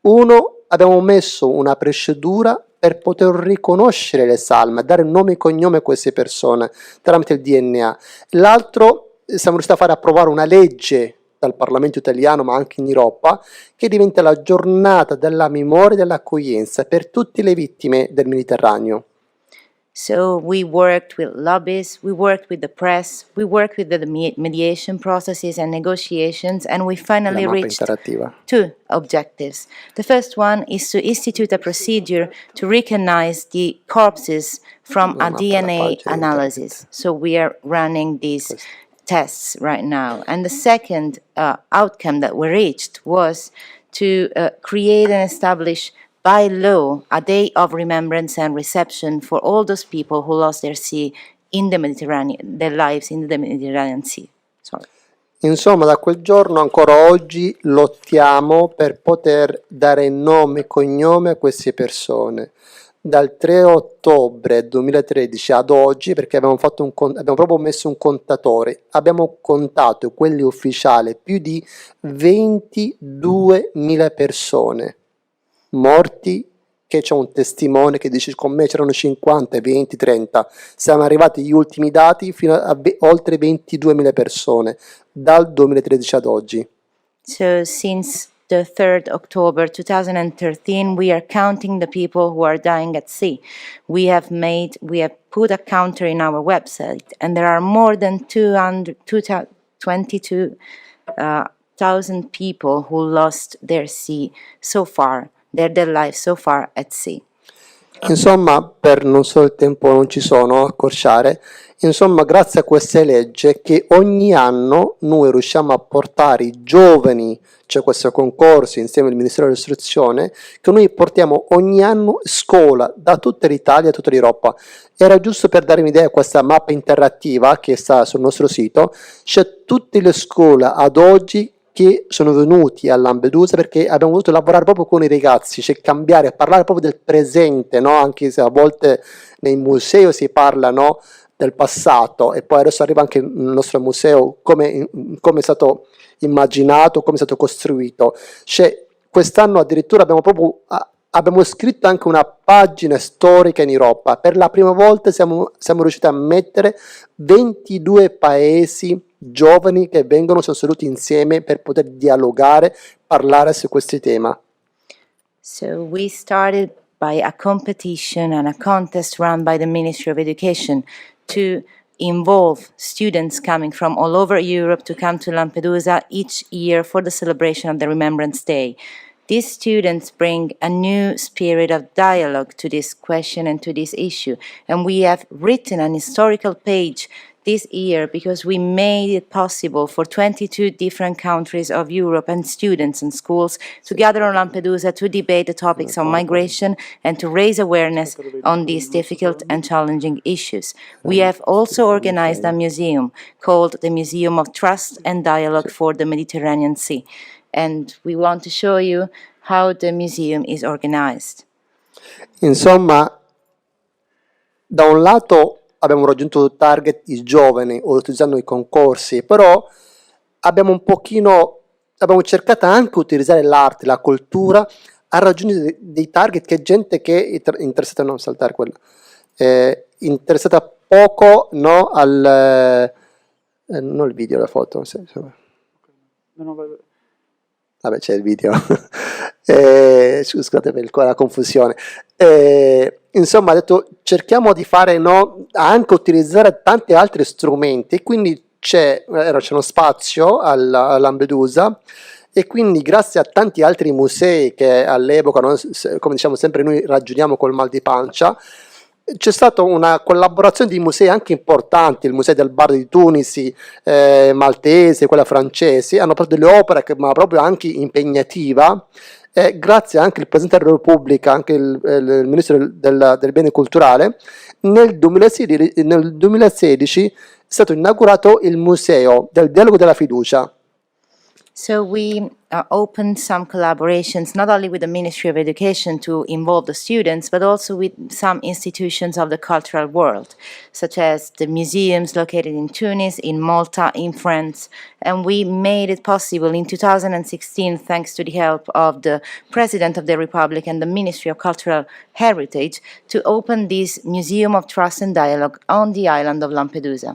Uno, abbiamo messo una procedura per poter riconoscere le salme, dare nome e cognome a queste persone tramite il DNA. L'altro, siamo riusciti a fare approvare una legge dal Parlamento italiano, ma anche in Europa, che diventa la giornata della memoria e dell'accoglienza per tutte le vittime del Mediterraneo. So we worked with lobbyists, we worked with the press, we worked with the mediation processes and negotiations, and we finally reached two objectives. The first one is to institute a procedure to recognize the corpses from a DNA analysis. So we are running these tests right now. And the second outcome that we reached was to create and establish by law a day of remembrance and reception for all those people who lost their sea in the Mediterranean, their lives in the Mediterranean Sea. Sorry. Insomma, da quel giorno ancora oggi lottiamo per poter dare nome e cognome a queste persone. Dal 3 ottobre 2013 ad oggi, perché abbiamo proprio messo un contatore, abbiamo contato quelli ufficiali più di 22.000 persone morti, che c'è un testimone che dice con me c'erano 50, 20, 30, siamo arrivati agli ultimi dati fino a oltre 22.000 persone dal 2013 ad oggi. So since the 3rd October 2013 we are counting the people who are dying at sea. We have put a counter in our website, and there are more than 22,000 people who lost their sea so far. Their lives so far at sea. Insomma, per non solo il tempo non ci sono, accorciare, insomma, grazie a queste leggi che ogni anno noi riusciamo a portare i giovani, c'è questo concorso insieme al Ministero dell'Istruzione, che noi portiamo ogni anno scuola da tutta l'Italia e tutta l'Europa. Era giusto per dare un'idea, questa mappa interattiva che sta sul nostro sito, c'è tutte le scuole ad oggi che sono venuti a Lampedusa perché abbiamo voluto lavorare proprio con i ragazzi, cioè cambiare, parlare proprio del presente, no? Anche se a volte nei musei si parla, no, del passato, e poi adesso arriva anche il nostro museo, come è stato immaginato, come è stato costruito. Cioè, quest'anno addirittura abbiamo scritto anche una pagina storica in Europa. Per la prima volta siamo riusciti a mettere 22 paesi giovani che sono seduti insieme per poter dialogare, parlare su questi temi. So we started by a competition and a contest run by the Ministry of Education to involve students coming from all over Europe to come to Lampedusa each year for the celebration of the Remembrance Day. These students bring a new spirit of dialogue to this question and to this issue, and we have written an historical page this year because we made it possible for 22 different countries of Europe and students and schools to gather on Lampedusa to debate the topics of migration and to raise awareness on these difficult and challenging issues. We have also organized a museum called the Museum of Trust and Dialogue for the Mediterranean Sea, and we want to show you how the museum is organized. Insomma, da un lato abbiamo raggiunto il target i giovani utilizzando i concorsi, però abbiamo cercato anche di utilizzare l'arte, la cultura a raggiungere dei target che gente che è interessata, non saltare quella, interessata poco, no, non il video, la foto. Vabbè, c'è il video. Scusate per la confusione. Insomma, ha detto cerchiamo di fare, no, anche utilizzare tanti altri strumenti, quindi c'è uno spazio a Lampedusa, e quindi grazie a tanti altri musei che all'epoca, no, come diciamo sempre noi ragioniamo col mal di pancia, c'è stata una collaborazione di musei anche importanti, il Museo del Bar di Tunisi, maltese, quella francese, hanno fatto delle opere ma proprio anche impegnativa. Grazie anche al Presidente della Repubblica, anche il Ministro del Bene Culturale, nel 2016 è stato inaugurato il Museo del Dialogo della Fiducia. So we opened some collaborations not only with the Ministry of Education to involve the students, but also with some institutions of the cultural world, such as the museums located in Tunis, in Malta, in France. And we made it possible in 2016, thanks to the help of the President of the Republic and the Ministry of Cultural Heritage, to open this Museum of Trust and Dialogue on the island of Lampedusa.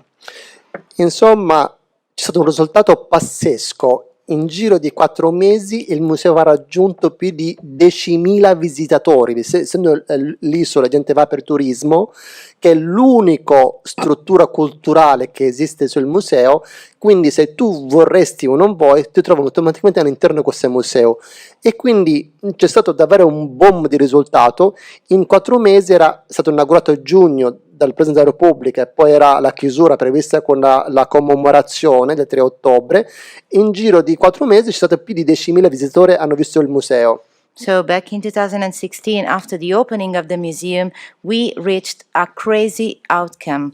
Insomma, c'è stato un risultato pazzesco. in giro di 4 mesi il museo ha raggiunto più di 10.000 visitatori, essendo l'isola la gente va per turismo, che è l'unica struttura culturale che esiste sul museo, quindi se tu vorresti o non vuoi ti trovano automaticamente all'interno di questo museo, e quindi c'è stato davvero un boom di risultato. In 4 mesi era stato inaugurato a giugno dal Presidente della Repubblica e poi era la chiusura prevista con la commemorazione del 3 ottobre. In giro di 4 mesi ci sono stati più di 10.000 visitatori che hanno visto il museo. So back in 2016, after the opening of the museum, we reached a crazy outcome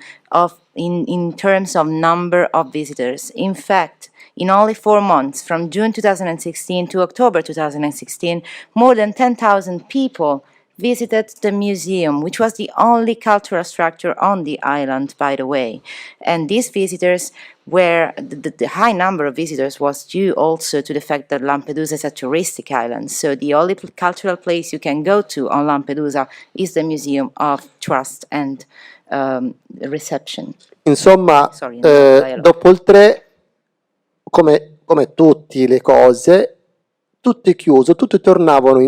in terms of number of visitors. In fact, in only 4 months, from June 2016 to October 2016, more than 10,000 people visited the museum, which was the only cultural structure on the island, by the way. And these visitors were, the high number of visitors was due also to the fact that Lampedusa is a touristic island. So the only cultural place you can go to on Lampedusa is the Museum of Trust and Reception. Insomma, dopo il 3, come tutte le cose, tutto è chiuso, tutti tornavano,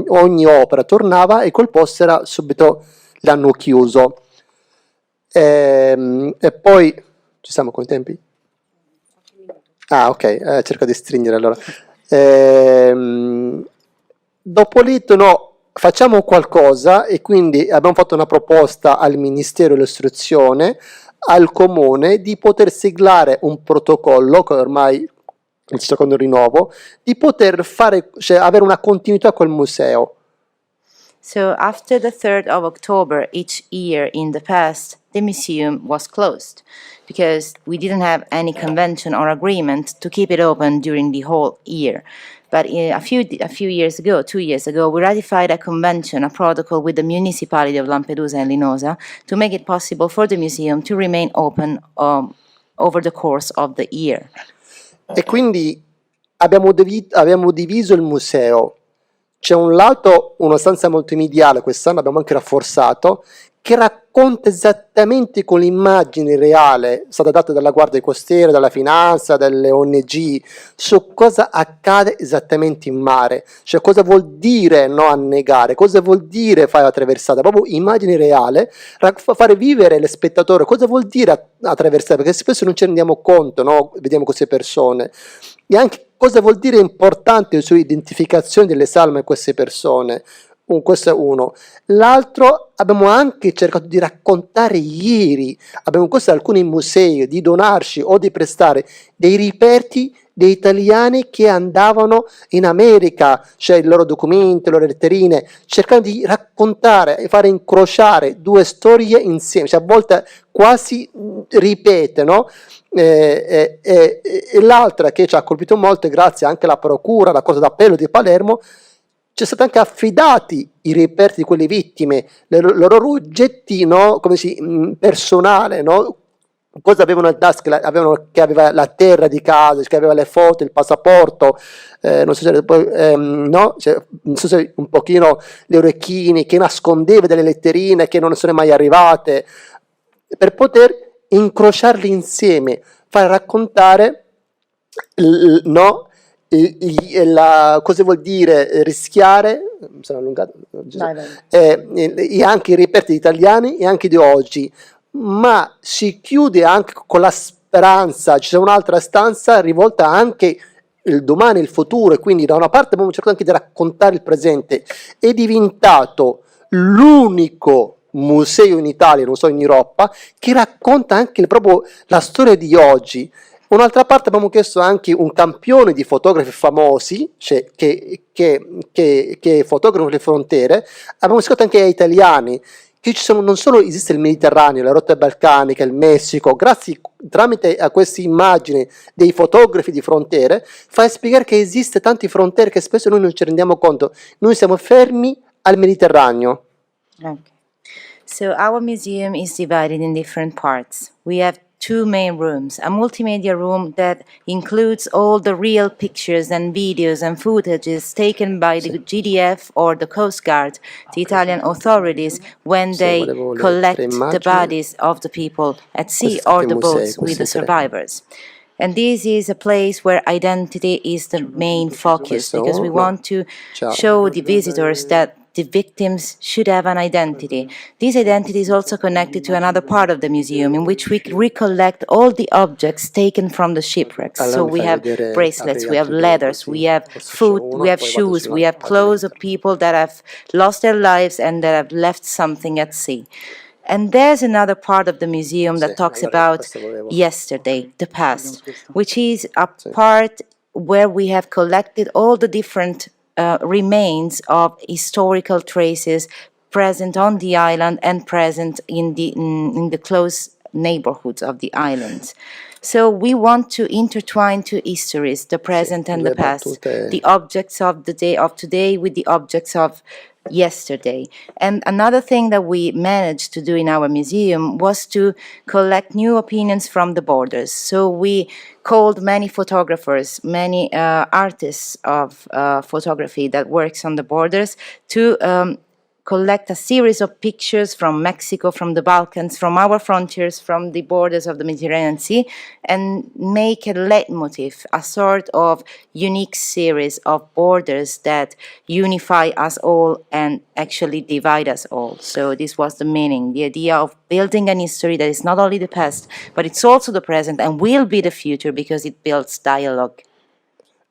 ogni opera tornava e col posto era subito l'hanno chiuso. E poi, ci siamo con i tempi? Ah, ok, cerco di stringere allora. Dopo lì, no, facciamo qualcosa, e quindi abbiamo fatto una proposta al Ministero dell'Istruzione, al Comune, di poter siglare un protocollo, che ormai il secondo rinnovo, di poter fare, cioè avere una continuità col museo. So after the 3rd of October each year in the past, the museum was closed because we didn't have any convention or agreement to keep it open during the whole year. But a few years ago, 2 years ago, we ratified a convention, a protocol with the municipality of Lampedusa and Linosa to make it possible for the museum to remain open over the course of the year. E quindi abbiamo diviso il museo. C'è un lato, una stanza multimediale, quest'anno abbiamo anche rafforzato, che racconta esattamente con l'immagine reale, stata data dalla Guardia Costiera, dalla Finanza, dalle ONG, su cosa accade esattamente in mare, cioè cosa vuol dire no annegare, cosa vuol dire fare la traversata, proprio immagine reale, fare vivere lo spettatore, cosa vuol dire attraversare, perché spesso non ci rendiamo conto, no? Vediamo queste persone, e anche cosa vuol dire importante sull'identificazione delle salme a queste persone. Questo è uno. L'altro, abbiamo anche cercato di raccontare ieri, abbiamo chiesto ad alcuni musei di donarci o di prestare dei reperti dei italiani che andavano in America, cioè i loro documenti, le loro letterine, cercando di raccontare e fare incrociare 2 storie insieme, cioè a volte quasi ripete, no? E l'altra che ci ha colpito molto, grazie anche alla procura, alla Corte d'Appello di Palermo, ci sono stati anche affidati i reperti di quelle vittime, i loro oggetti, no? Come personale, no? Cosa avevano in tasca? Che aveva la terra di casa, che aveva le foto, il passaporto, non so se poi, no? Cioè, non so se un pochino le orecchini, che nascondeva delle letterine che non sono mai arrivate, per poter incrociarli insieme, far raccontare, no? Cosa vuol dire rischiare, mi sono allungato, e anche i reperti italiani e anche di oggi, ma si chiude anche con la speranza, c'è un'altra stanza rivolta anche il domani, il futuro, e quindi da una parte abbiamo cercato anche di raccontare il presente. È diventato l'unico museo in Italia, non so in Europa, che racconta anche proprio la storia di oggi. Un'altra parte abbiamo chiesto anche un campione di fotografi famosi, cioè che fotografano le frontiere. Abbiamo scritto anche agli italiani che ci sono, non solo esiste il Mediterraneo, la rotta balcanica, il Messico, grazie tramite a queste immagini dei fotografi di frontiere, fa spiegare che esiste tante frontiere che spesso noi non ci rendiamo conto. Noi siamo fermi al Mediterraneo. Okay. So our museum is divided in different parts. We have 2 main rooms, a multimedia room that includes all the real pictures and videos and footages taken by the GDF or the Coast Guard, the Italian authorities, when they collect the bodies of the people at sea or the boats with the survivors. And this is a place where identity is the main focus, because we want to show the visitors that the victims should have an identity. This identity is also connected to another part of the museum in which we recollect all the objects taken from the shipwrecks. So we have bracelets, we have leathers, we have food, we have shoes, we have clothes of people that have lost their lives and that have left something at sea. And there's another part of the museum that talks about yesterday, the past, which is a part where we have collected all the different remains of historical traces present on the island and present in the close neighborhoods of the islands. So we want to intertwine two histories, the present and the past, the objects of the day of today with the objects of yesterday. And another thing that we managed to do in our museum was to collect new opinions from the borders. So we called many photographers, many artists of photography that works on the borders to collect a series of pictures from Mexico, from the Balkans, from our frontiers, from the borders of the Mediterranean Sea, and make a leitmotif, a sort of unique series of borders that unify us all and actually divide us all. So this was the meaning, the idea of building an history that is not only the past, but it's also the present and will be the future because it builds dialogue.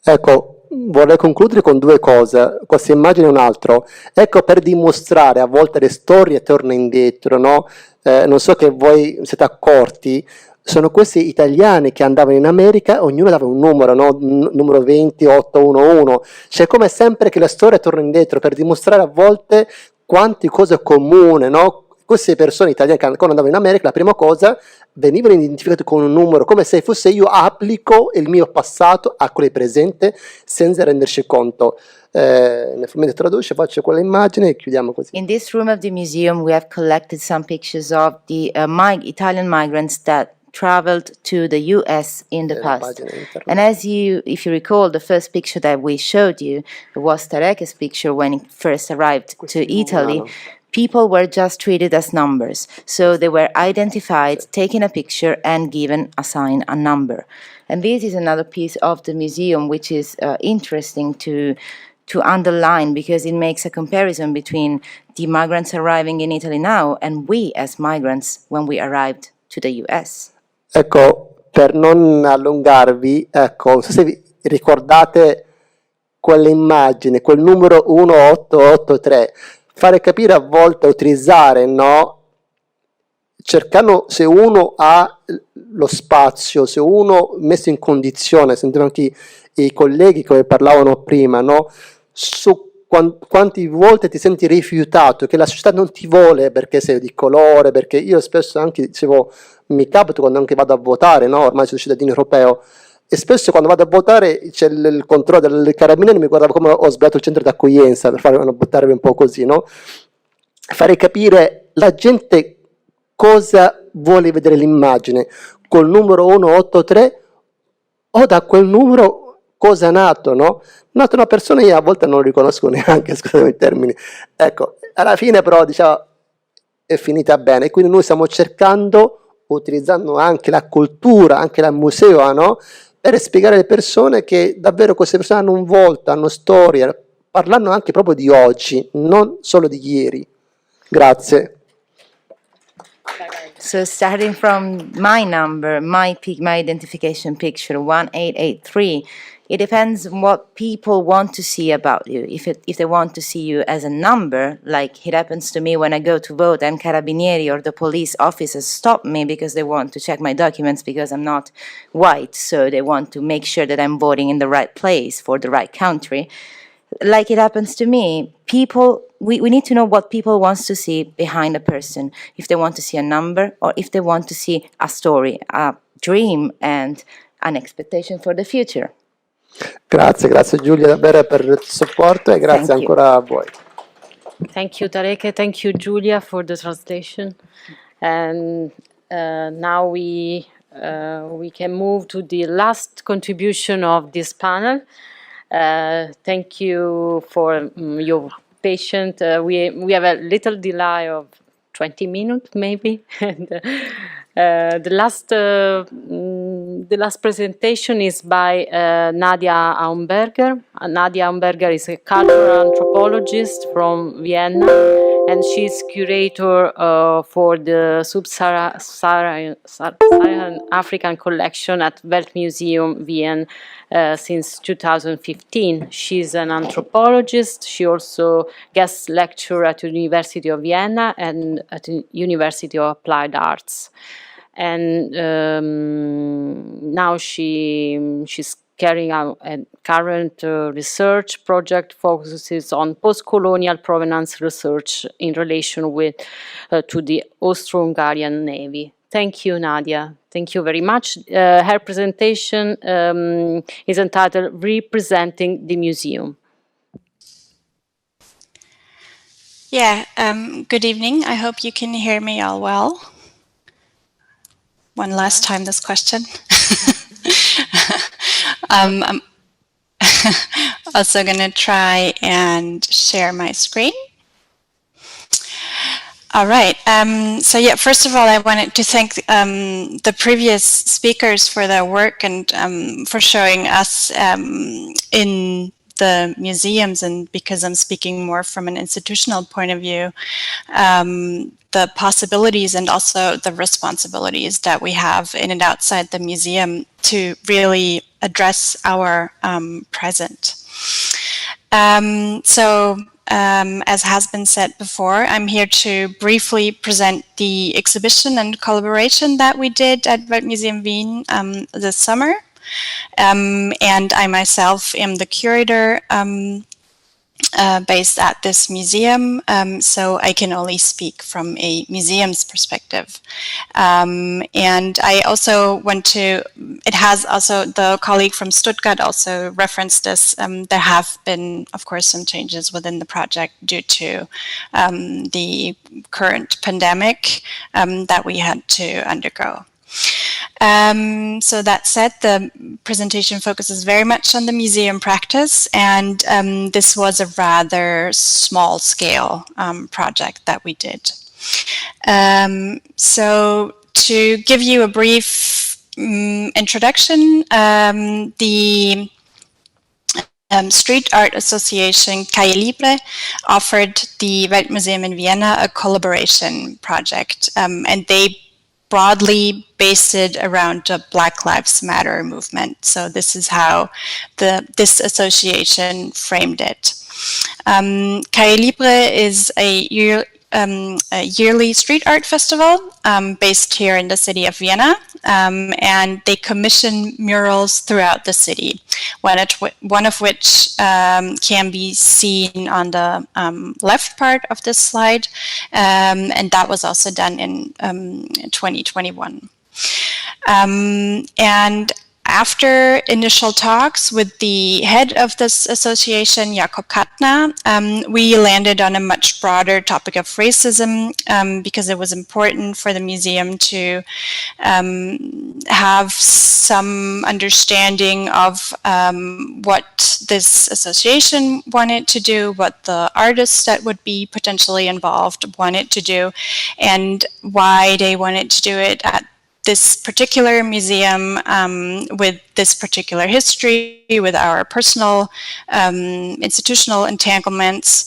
Ecco, vorrei concludere con due cose, questa immagine e un altro. Ecco, per dimostrare a volte le storie torna indietro, no? Non so che voi siete accorti, sono questi italiani che andavano in America, ognuno dava un numero, no? Numero 20, 811. Cioè, come sempre che la storia torna indietro per dimostrare a volte quante cose comuni, no? Queste persone italiane che quando andavano in America, la prima cosa, venivano identificate con un numero, come se fosse io applico il mio passato a quello presente senza renderci conto. Nel momento traduce, faccio quella immagine e chiudiamo così. In this room of the museum we have collected some pictures of the Italian migrants that traveled to the US in the past. And if you recall, the first picture that we showed you was Tareke's picture when he first arrived to Italy. People were just treated as numbers. So they were identified, taken a picture, and given a sign, a number. And this is another piece of the museum which is interesting to underline because it makes a comparison between the migrants arriving in Italy now and we as migrants when we arrived to the US. Ecco, per non allungarvi, ecco, non so se vi ricordate quell'immagine, quel numero 1883, fare capire a volte, utilizzare, no? Cercando, se uno ha lo spazio, se uno messo in condizione, sentiamo anche i colleghi che parlavano prima, no? Su quanti volte ti senti rifiutato, che la società non ti vuole perché sei di colore, perché io spesso anche dicevo, mi capita quando anche vado a votare, no? Ormai sono cittadino europeo, e spesso quando vado a votare c'è il controllo del carabinieri, mi guardava come ho sbagliato il centro d'accoglienza, per fare buttare un po' così, no? Fare capire la gente cosa vuole vedere l'immagine, col numero 183 o da quel numero cosa è nato, no? Nato una persona, io a volte non lo riconosco neanche, scusate i termini, ecco, alla fine però diciamo è finita bene, quindi noi stiamo cercando, utilizzando anche la cultura, anche il museo, no? Per spiegare alle persone che davvero queste persone hanno un volto, hanno storia, parlando anche proprio di oggi, non solo di ieri. Grazie. So starting from my number, my identification picture, 1883, it depends on what people want to see about you. If they want to see you as a number, like it happens to me when I go to vote and carabinieri or the police officers stop me because they want to check my documents because I'm not white, so they want to make sure that I'm voting in the right place for the right country. Like it happens to me, people, we need to know what people wants to see behind a person. If they want to see a number or if they want to see a story, a dream and an expectation for the future. Grazie Giulia davvero per il supporto e grazie ancora a voi. Thank you Tareke, thank you Giulia for the translation. And now we can move to the last contribution of this panel. Thank you for your patience. We have a little delay of 20 minutes maybe. And, the last The last presentation is by Nadia Aumberger. Nadia Aumberger is a cultural anthropologist from Vienna, and she's curator for the Sub-Saharan African collection at Weltmuseum Wien since 2015. She's an anthropologist. She also guest lecturer at the University of Vienna and at the University of Applied Arts. And now she's carrying out a current research project focuses on post-colonial provenance research in relation with to the Austro-Hungarian Navy. Thank you, Nadia. Thank you very much. Her presentation is entitled Representing the Museum. Yeah, good evening. I hope you can hear me all well. One last time this question. I'm also going to try and share my screen. All right. So yeah, first of all, I wanted to thank the previous speakers for their work and for showing us in the museums, and because I'm speaking more from an institutional point of view, the possibilities and also the responsibilities that we have in and outside the museum to really address our present. As has been said before, I'm here to briefly present the exhibition and collaboration that we did at Weltmuseum Wien this summer. And I myself am the curator based at this museum, so I can only speak from a museum's perspective. And I also want to, it has also, the colleague from Stuttgart also referenced this, there have been, of course, some changes within the project due to the current pandemic that we had to undergo. So that said, the presentation focuses very much on the museum practice, and this was a rather small scale project that we did. So to give you a brief introduction, the Street Art Association Calle Libre offered the Weltmuseum in Vienna a collaboration project, and they broadly based it around the Black Lives Matter movement. So this is how this association framed it. Calle Libre is a yearly street art festival based here in the city of Vienna, and they commission murals throughout the city, one of which can be seen on the left part of this slide, and that was also done in 2021. And after initial talks with the head of this association, Jakob Katna, we landed on a much broader topic of racism because it was important for the museum to have some understanding of what this association wanted to do, what the artists that would be potentially involved wanted to do, and why they wanted to do it at this particular museum with this particular history, with our personal institutional entanglements.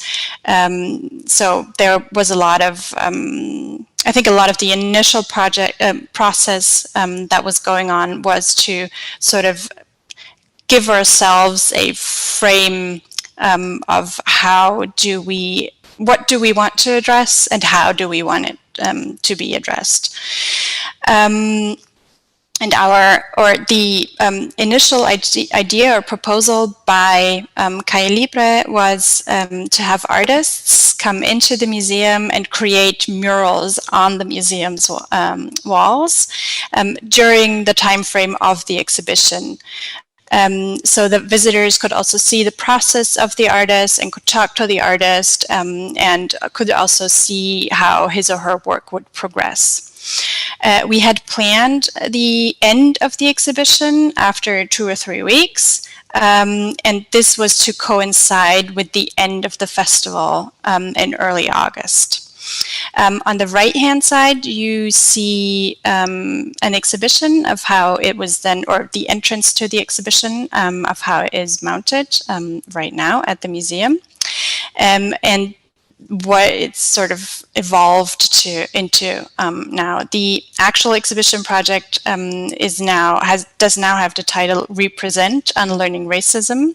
So there was a lot of, I think a lot of the initial process that was going on was to sort of give ourselves a frame of what do we want to address and how do we want it to be addressed. And the initial idea or proposal by Calle Libre was to have artists come into the museum and create murals on the museum's walls during the time frame of the exhibition. So the visitors could also see the process of the artist and could talk to the artist and could also see how his or her work would progress. We had planned the end of the exhibition after 2 or 3 weeks, and this was to coincide with the end of the festival in early August. On the right-hand side, you see an exhibition of how it was then, or the entrance to the exhibition of how it is mounted right now at the museum. And what it's sort of evolved into now. The actual exhibition project does now have the title "Represent: Unlearning Racism,"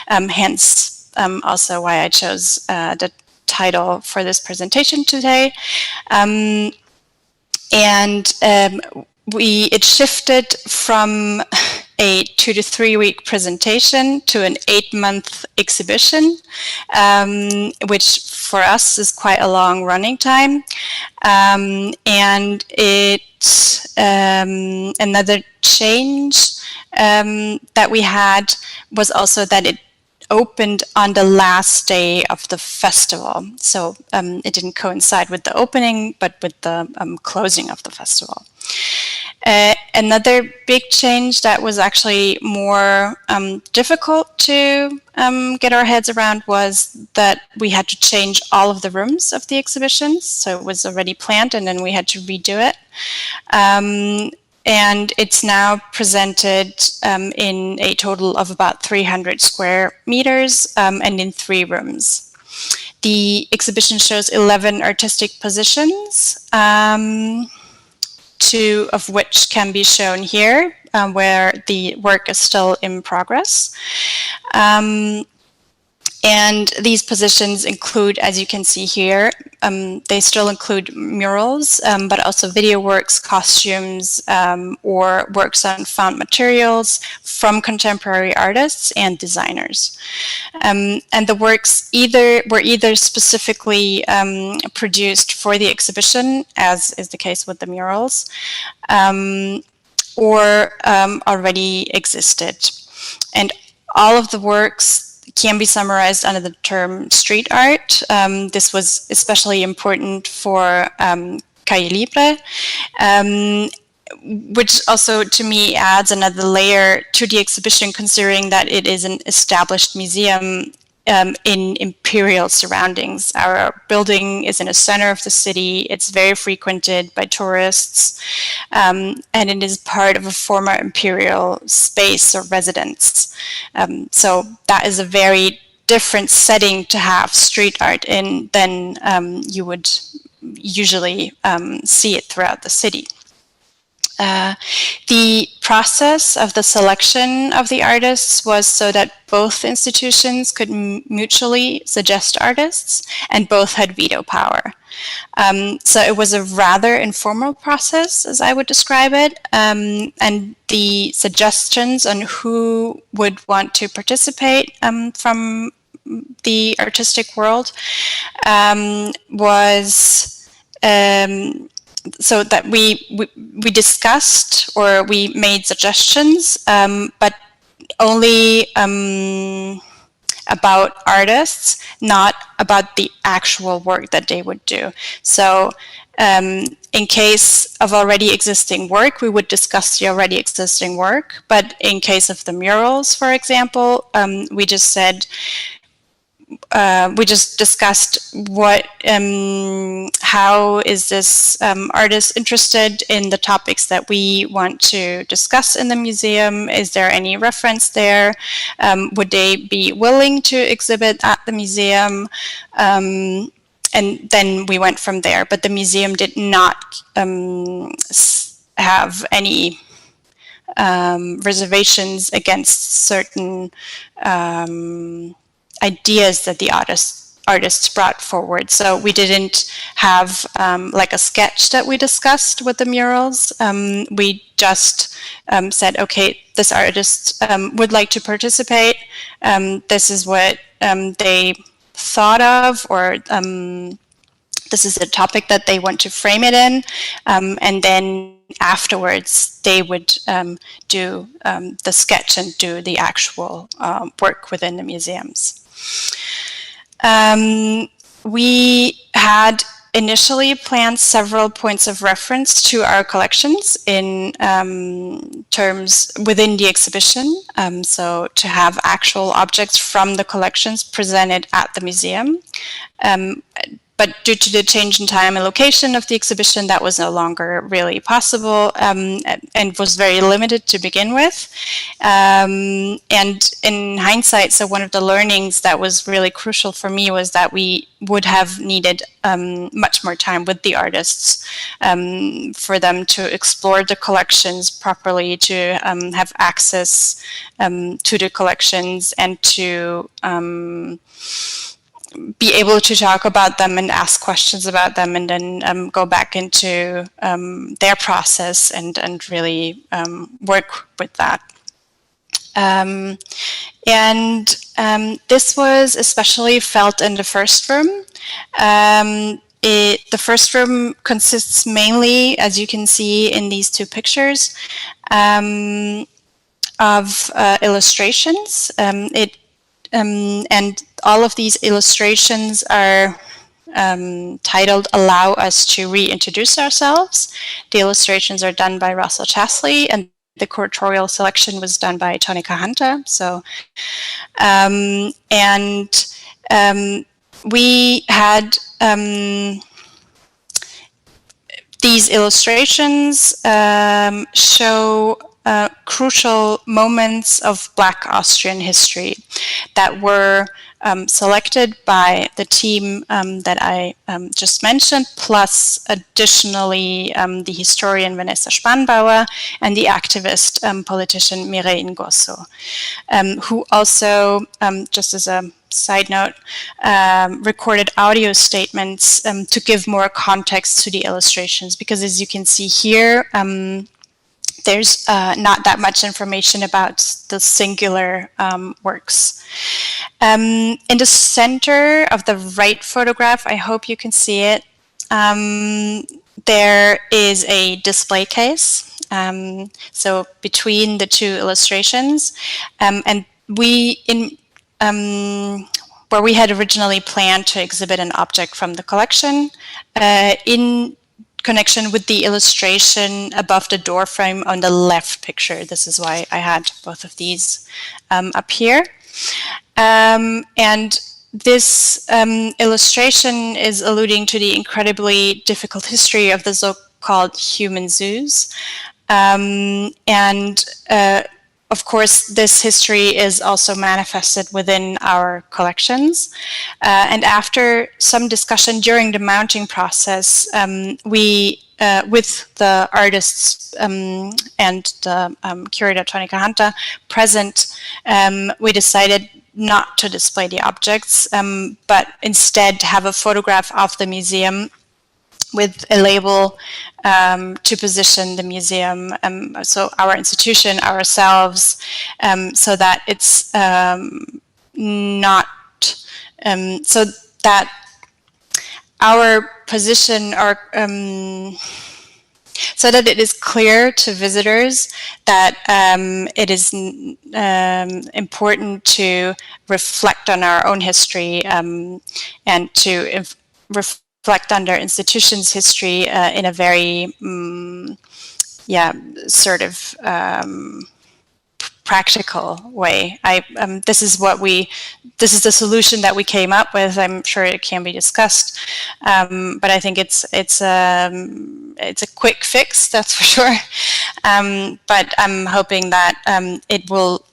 hence also why I chose the title for this presentation today. It shifted from a 2 to 3 week presentation to an 8-month exhibition, which for us is quite a long running time. And another change that we had was also that it opened on the last day of the festival. So it didn't coincide with the opening, but with the closing of the festival. Another big change that was actually more difficult to get our heads around was that we had to change all of the rooms of the exhibitions. So it was already planned and then we had to redo it. And it's now presented in a total of about 300 square meters and in 3 rooms. The exhibition shows 11 artistic positions, 2 of which can be shown here, where the work is still in progress. And these positions include, as you can see here, they still include murals, but also video works, costumes, or works on found materials from contemporary artists and designers. And the works were either specifically produced for the exhibition, as is the case with the murals, or already existed. And all of the works can be summarized under the term street art. This was especially important for Calle Libre, which also to me adds another layer to the exhibition, considering that it is an established museum in imperial surroundings. Our building is in the center of the city. It's very frequented by tourists, and it is part of a former imperial space or residence. So that is a very different setting to have street art in than you would usually see it throughout the city. The process of the selection of the artists was so that both institutions could mutually suggest artists, and both had veto power. So it was a rather informal process, as I would describe it, and the suggestions on who would want to participate from the artistic world was so that we discussed, or we made suggestions, but only about artists, not about the actual work that they would do. So in case of already existing work, we would discuss the already existing work. But in case of the murals, for example, we just said, we just discussed what, how is this artist interested in the topics that we want to discuss in the museum? Is there any reference there? Would they be willing to exhibit at the museum? And then we went from there. But the museum did not have any reservations against certain ideas that the artists brought forward. So we didn't have like a sketch that we discussed with the murals. We just said, okay, this artist would like to participate. This is what they thought of, or this is the topic that they want to frame it in. And then afterwards, they would do the sketch and do the actual work within the museums. We had initially planned several points of reference to our collections in terms within the exhibition. So to have actual objects from the collections presented at the museum. but due to the change in time and location of the exhibition, that was no longer really possible, and was very limited to begin with. And in hindsight, so one of the learnings that was really crucial for me was that we would have needed much more time with the artists for them to explore the collections properly, to have access to the collections, and to be able to talk about them and ask questions about them, and then go back into their process and really work with that. This was especially felt in the first room. The first room consists mainly, as you can see in these two pictures, of illustrations. And all of these illustrations are titled "Allow Us to Reintroduce Ourselves." The illustrations are done by Russell Chasley, and the curatorial selection was done by Tonika Hunter. So, we had these illustrations show crucial moments of Black Austrian history that were selected by the team that I just mentioned, plus additionally the historian Vanessa Spanbauer and the activist politician Mireille Ngosso, who also, just as a side note, recorded audio statements to give more context to the illustrations, because as you can see here, there's not that much information about the singular works. In the center of the right photograph, I hope you can see it, there is a display case. So between the two illustrations, and we, where we had originally planned to exhibit an object from the collection, in connection with the illustration above the door frame on the left picture. This is why I had both of these up here. And this illustration is alluding to the incredibly difficult history of the so-called human zoos. Of course, this history is also manifested within our collections. And after some discussion during the mounting process, we, with the artists and the curator Tonika Hunter present, we decided not to display the objects, but instead have a photograph of the museum with a label to position the museum, so our institution, ourselves, so that it's not, so that our position, or so that it is clear to visitors that it is important to reflect on our own history and to reflect on their institution's history in a very, sort of practical way. This is the solution that we came up with. I'm sure it can be discussed, but I think it's a quick fix, that's for sure. But I'm hoping that it will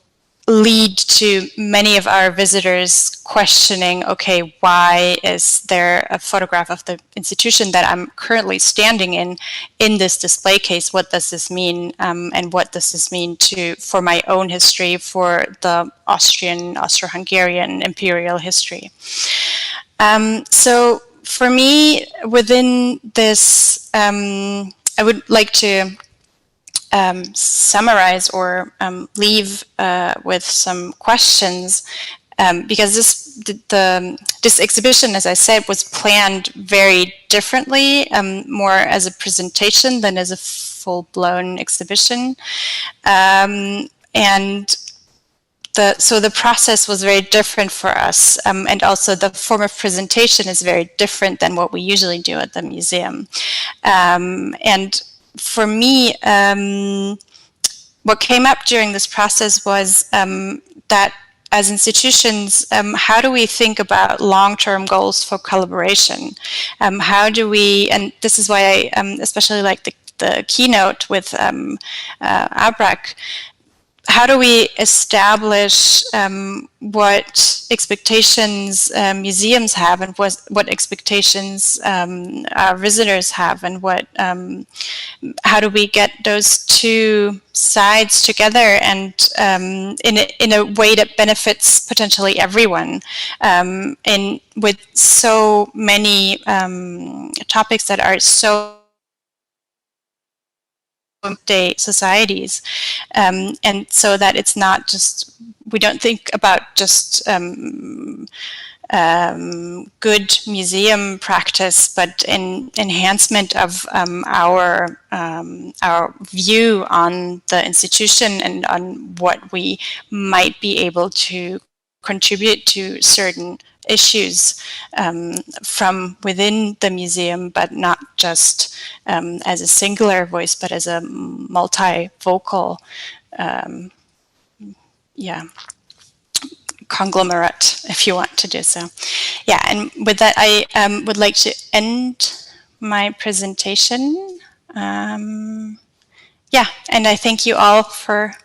lead to many of our visitors questioning, okay, why is there a photograph of the institution that I'm currently standing in this display case? What does this mean? And what does this mean for my own history, for the Austro-Hungarian imperial history? So for me, within this, I would like to summarize or leave with some questions, because this exhibition, as I said, was planned very differently, more as a presentation than as a full-blown exhibition, so the process was very different for us, and also the form of presentation is very different than what we usually do at the museum, and for me, what came up during this process was that as institutions, how do we think about long-term goals for collaboration? How do we, and this is why I especially like the keynote with Abrak, how do we establish what expectations museums have and what expectations our visitors have, and how do we get those two sides together and in a way that benefits potentially everyone, with so many topics that are so day societies, and so that it's not just, we don't think about just good museum practice, but in enhancement of our view on the institution and on what we might be able to contribute to certain issues from within the museum, but not just as a singular voice, but as a multi-vocal conglomerate, if you want to do so. Yeah, and with that, I would like to end my presentation. Yeah, and I thank you all for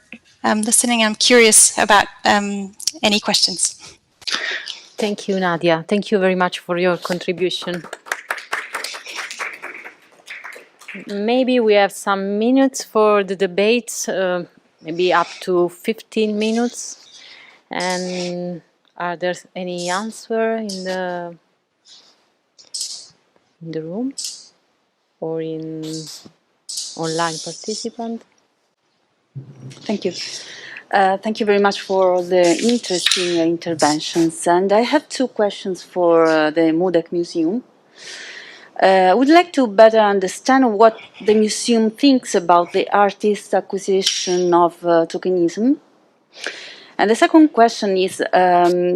listening. I'm curious about any questions. Thank you, Nadia. Thank you very much for your contribution. Maybe we have some minutes for the debates, maybe up to 15 minutes. And are there any answer in the room or in online participant? Thank you. Thank you very much for all the interesting interventions. And I have two questions for the MUDEC Museum. I would like to better understand what the museum thinks about the artist's acquisition of tokenism. And the second question is,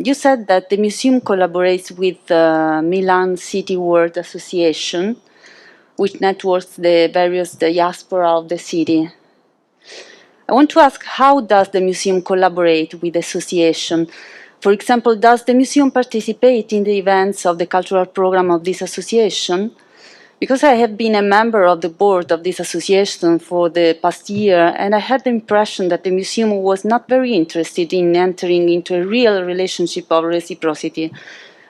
you said that the museum collaborates with the Milan City World Association, which networks the various diaspora of the city. I want to ask, how does the museum collaborate with the association? For example, does the museum participate in the events of the cultural program of this association? Because I have been a member of the board of this association for the past year, and I had the impression that the museum was not very interested in entering into a real relationship of reciprocity.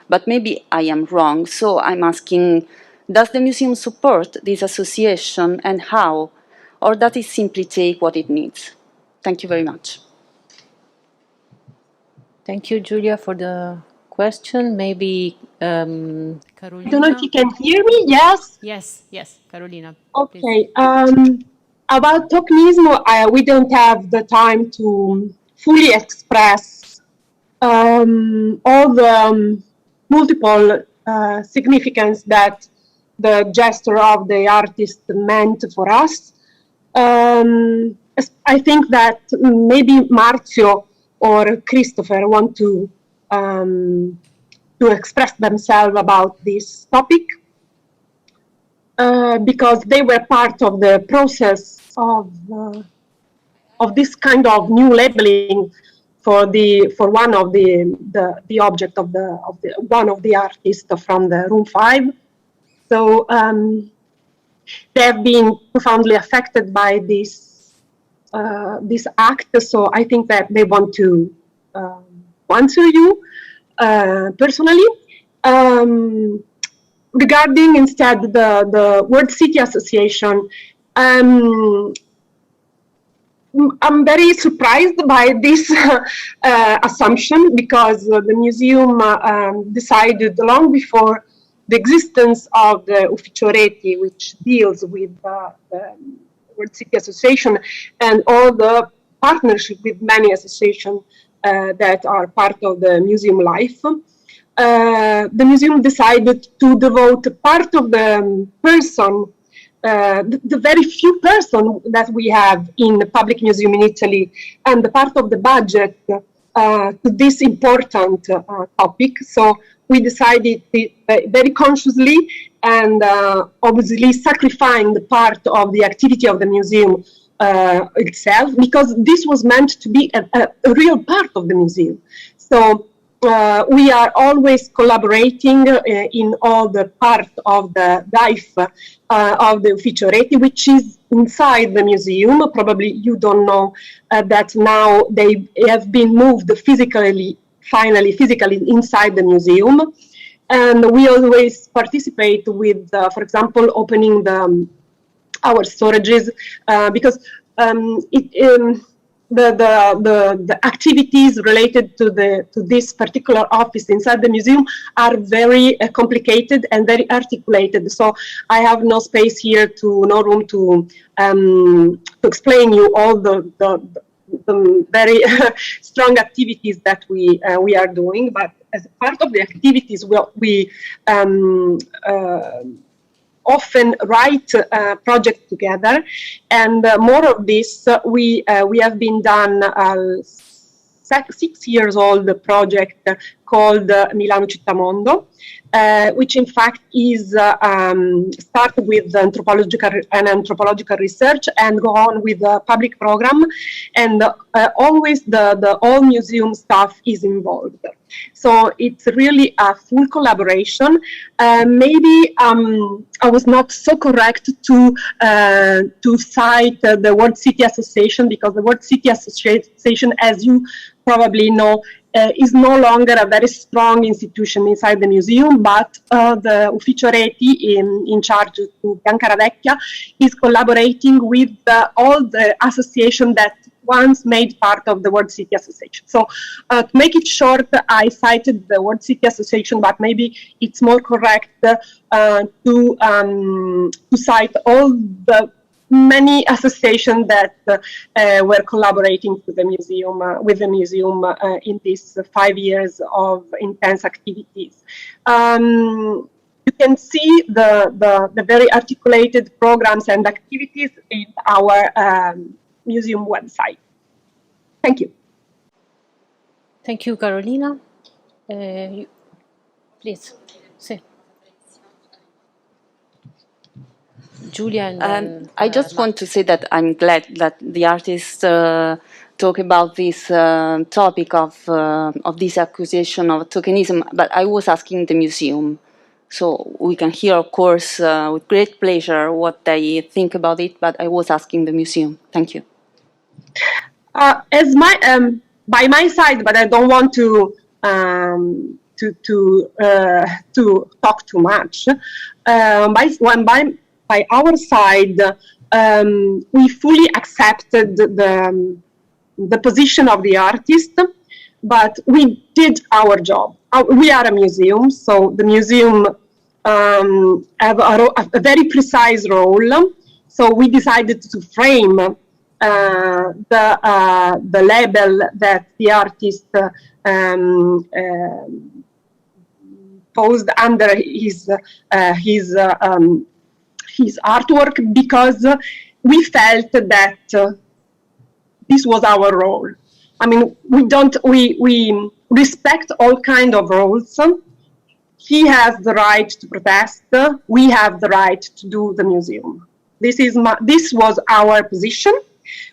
But maybe I am wrong, so I'm asking, does the museum support this association, and how? Or does it simply take what it needs? Thank you very much. Thank you, Julia, for the question. Maybe Carolina? I don't know if you can hear me. Yes? Yes, Carolina. Okay. About tokenism, we don't have the time to fully express all the multiple significance that the gesture of the artist meant for us. I think that maybe Marzio or Christopher want to express themselves about this topic, because they were part of the process of this kind of new labeling for one of the object of one of the artists from the Room 5. So they have been profoundly affected by this act. So I think that they want to answer you personally. Regarding instead the World City Association, I'm very surprised by this assumption, because the museum decided long before the existence of the Ufficio Reti, which deals with the World City Association and all the partnership with many associations that are part of the museum life. The museum decided to devote part of the person, the very few person that we have in the public museum in Italy, and the part of the budget to this important topic. So we decided very consciously and obviously sacrificing the part of the activity of the museum itself, because this was meant to be a real part of the museum. So we are always collaborating in all the part of the life of the Ufficio Reti, which is inside the museum. Probably you don't know that now they have been moved physically inside the museum. And we always participate with, for example, opening our storages, because the activities related to this particular office inside the museum are very complicated and very articulated. So I have no space here, no room to explain you all the very strong activities that we are doing. But as part of the activities, we often write projects together, and more of this we have been done 6 years old project called Milano Città Mondo, which in fact is start with anthropological research and go on with a public program, and always the all museum staff is involved. So it's really a full collaboration. Maybe I was not so correct to cite the World City Association, because the World City Association, as you probably know, is no longer a very strong institution inside the museum, but the Ufficio Reti in charge to Bianca Ravecchia is collaborating with all the associations that once made part of the World City Association. So to make it short, I cited the World City Association, but maybe it's more correct to cite all the many associations that were collaborating with the museum in these 5 years of intense activities. You can see the very articulated programs and activities in our museum website. Thank you. Thank you, Carolina. Please, say. Julia, and then, I just want to say that I'm glad that the artists talk about this topic of this accusation of tokenism, but I was asking the museum. So we can hear, of course, with great pleasure what they think about it, but I was asking the museum. Thank you. As by my side, but I don't want to talk too much. By our side, we fully accepted the position of the artist, but we did our job. We are a museum, so the museum have a very precise role. So we decided to frame the label that the artist posed under his artwork, because we felt that this was our role. I mean, we respect all kinds of roles. He has the right to protest. We have the right to do the museum. This was our position.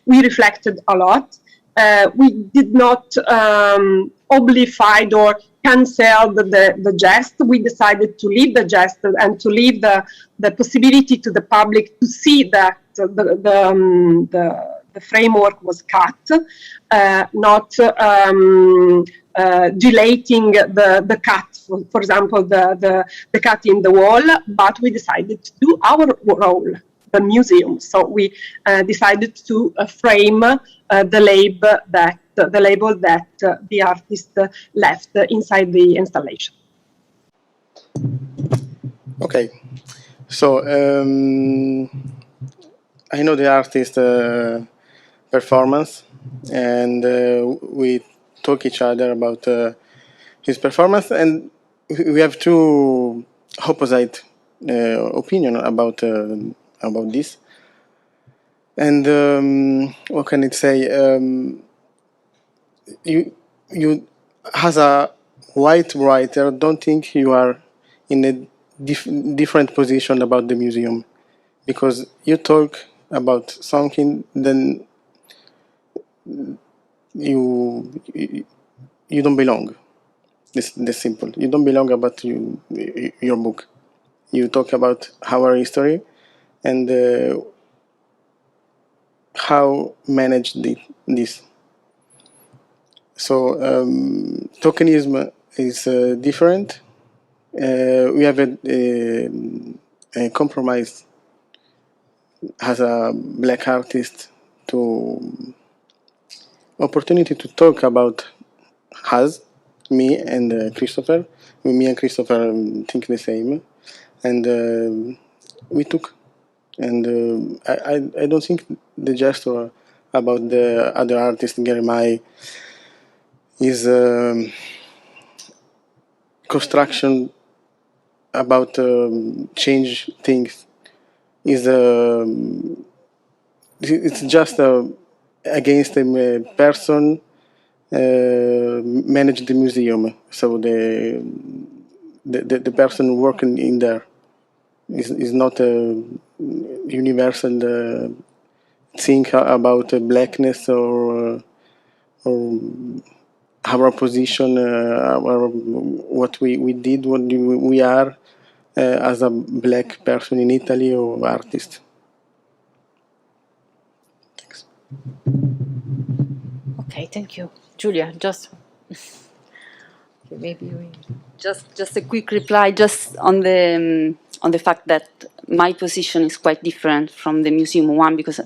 We reflected a lot. We did not oblify or cancel the jest. We decided to leave the jest and to leave the possibility to the public to see that the framework was cut, not dilating the cut, for example, the cut in the wall, but we decided to do our role, the museum. So we decided to frame the label that the artist left inside the installation. Okay, so I know the artist performance, and we talk each other about his performance, and we have two opposite opinion about this. And what can it say? You as a white writer don't think you are in a different position about the museum, because you talk about something, then you don't belong. This simple. You don't belong about your book. You talk about our history and how manage this. So tokenism is different. We have a compromise as a black artist to opportunity to talk about us, me and Christopher. Me and Christopher think the same, and we took. And I don't think the gesture about the other artist, Jeremiah, is construction about change things. Is it's just against a person manage the museum. So the person working in there is not a universal think about blackness or our position, what we did, what we are as a black person in Italy or artist. Thanks. Okay, thank you. Giulia, just maybe we... Just a quick reply, just on the fact that my position is quite different from the museum one, because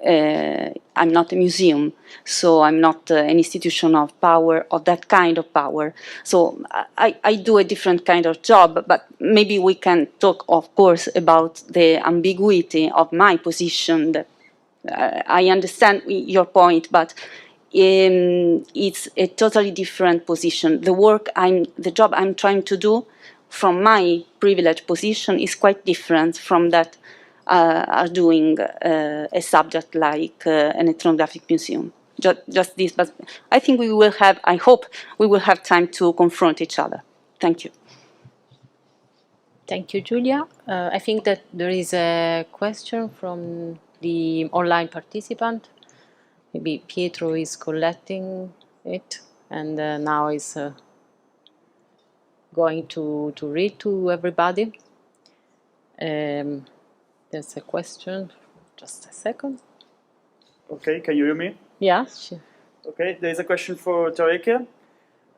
I'm not a museum, so I'm not an institution of power, of that kind of power. So I do a different kind of job, but maybe we can talk, of course, about the ambiguity of my position. That, I understand your point, but it's a totally different position. The job I'm trying to do from my privileged position is quite different from that are doing a subject like an ethnographic museum. Just this, but I think I hope we will have time to confront each other. Thank you. Thank you, Giulia. I think that there is a question from the online participant. Maybe Pietro is collecting it and now is going to read to everybody. There's a question. Just a second. Okay, can you hear me? Yeah. Sure. Okay, there's a question for Tareke.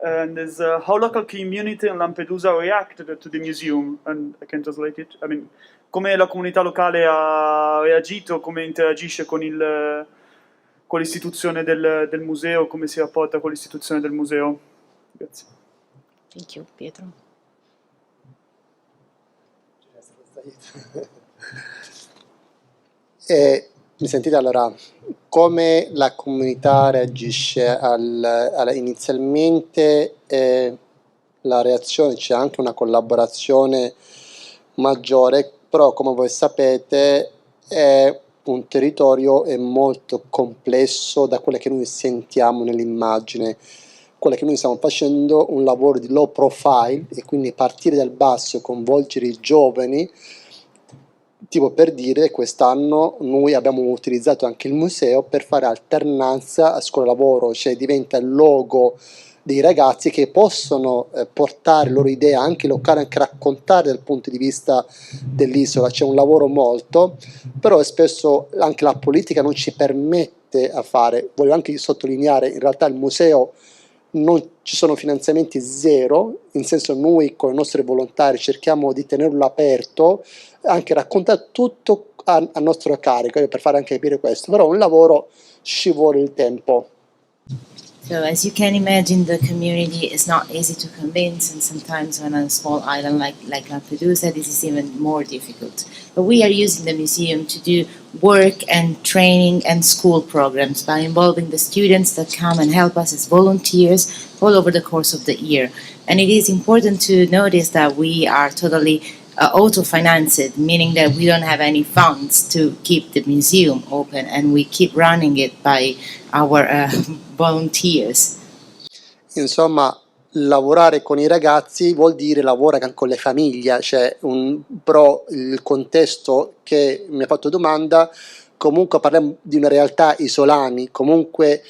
And there's how local community in Lampedusa reacted to the museum. And I can translate it. I mean, come la comunità locale ha reagito, come interagisce con l'istituzione del museo, come si rapporta con l'istituzione del museo. Grazie. Thank you, Pietro. Mi sentite? Allora, come la comunità reagisce inizialmente la reazione, c'è anche una collaborazione maggiore, però come voi sapete è un territorio è molto complesso da quelle che noi sentiamo nell'immagine. Quella che noi stiamo facendo un lavoro di low profile e quindi partire dal basso e coinvolgere i giovani. Tipo per dire, quest'anno noi abbiamo utilizzato anche il museo per fare alternanza a scuola-lavoro, cioè diventa il luogo dei ragazzi che possono portare le loro idee anche locali, anche raccontare dal punto di vista dell'isola. C'è un lavoro molto, però spesso anche la politica non ci permette a fare. Voglio anche sottolineare, in realtà il museo non ci sono finanziamenti zero, in senso noi con i nostri volontari cerchiamo di tenerlo aperto, anche raccontare tutto a nostro carico, per fare anche capire questo, però un lavoro ci vuole il tempo. So as you can imagine, the community is not easy to convince, and sometimes on a small island like Lampedusa, this is even more difficult. But we are using the museum to do work and training and school programs by involving the students that come and help us as volunteers all over the course of the year. And it is important to notice that we are totally auto-financed, meaning that we don't have any funds to keep the museum open, and we keep running it by our volunteers. Insomma, lavorare con i ragazzi vuol dire lavorare anche con le famiglie, cioè però il contesto che mi ha fatto domanda, comunque parliamo di una realtà isolani, comunque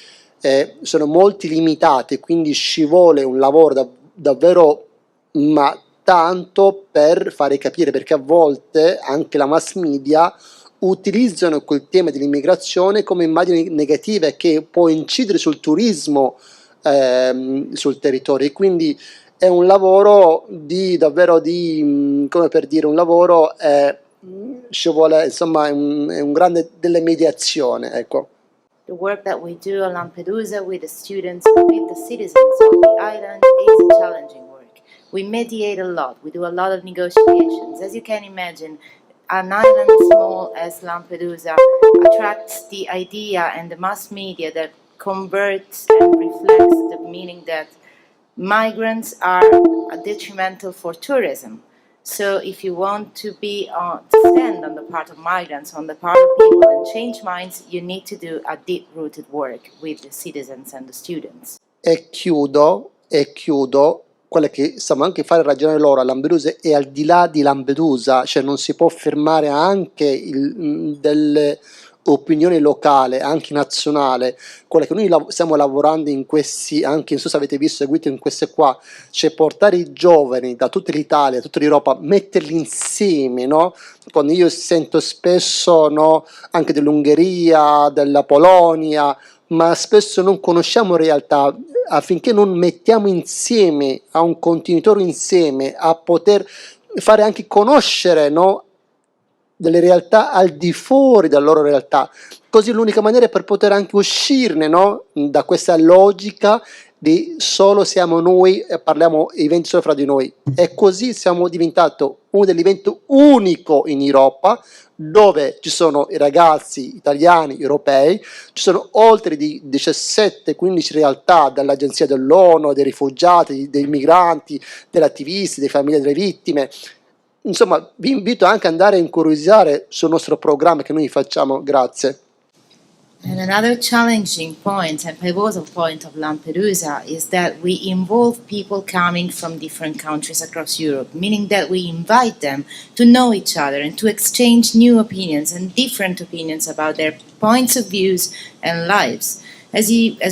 sono molti limitati, quindi ci vuole un lavoro davvero ma tanto per fare capire, perché a volte anche la mass media utilizzano quel tema dell'immigrazione come immagini negative che può incidere sul turismo sul territorio, e quindi è un lavoro davvero come per dire, un lavoro ci vuole, insomma, è un grande delle mediazione, ecco. The work that we do on Lampedusa with the students, with the citizens of the island is a challenging work. We mediate a lot, we do a lot of negotiations. As you can imagine, an island small as Lampedusa attracts the idea and the mass media that converts and reflects the meaning that migrants are detrimental for tourism. So if you want to stand on the part of migrants, on the part of people and change minds, you need to do a deep-rooted work with the citizens and the students. E chiudo, quella che stiamo anche fare ragionare loro a Lampedusa è al di là di Lampedusa, cioè non si può fermare anche delle opinioni locali, anche nazionale, quella che noi stiamo lavorando in questi, anche non so se avete visto, seguito in queste qua, cioè portare i giovani da tutta l'Italia, tutta l'Europa, metterli insieme, no? Quando io sento spesso, no, anche dell'Ungheria, della Polonia, ma spesso non conosciamo realtà, affinché non mettiamo insieme a un contenitore insieme a poter fare anche conoscere, no, delle realtà al di fuori della loro realtà, così l'unica maniera per poter anche uscirne, no, da questa logica di solo siamo noi e parliamo eventi solo fra di noi, e così siamo diventati uno degli eventi unico in Europa, dove ci sono i ragazzi italiani, europei, ci sono oltre di 17-15 realtà, dall'agenzia dell'ONU, dei rifugiati, dei migranti, degli attivisti, delle famiglie delle vittime. Insomma, vi invito anche ad andare a incuriosire sul nostro programma che noi facciamo. Grazie. And another challenging point and pivotal point of Lampedusa is that we involve people coming from different countries across Europe, meaning that we invite them to know each other and to exchange new opinions and different opinions about their points of views and lives. As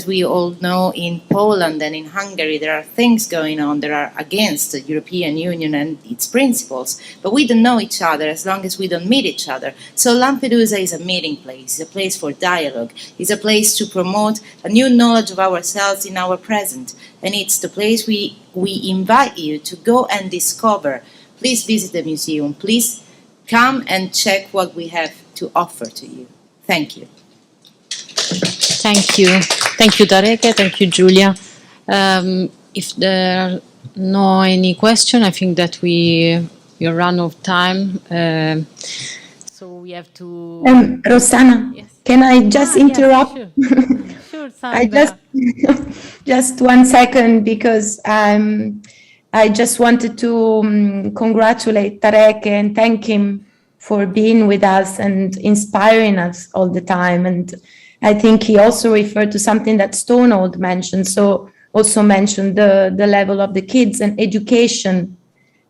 we all know, in Poland and in Hungary, there are things going on that are against the European Union and its principles, but we don't know each other as long as we don't meet each other. So Lampedusa is a meeting place, it's a place for dialogue, it's a place to promote a new knowledge of ourselves in our present, and it's the place we invite you to go and discover. Please visit the museum, please come and check what we have to offer to you. Thank you. Thank you. Thank you, Dareke. Thank you, Giulia. If there are no any question, I think that we run out of time. So we have to... Rossana, yes. Can I just interrupt? Yes, sure, Sandra. Just 1 second, because I just wanted to congratulate Dareke and thank him for being with us and inspiring us all the time. And I think he also referred to something that Stonehold mentioned, so also mentioned the level of the kids and education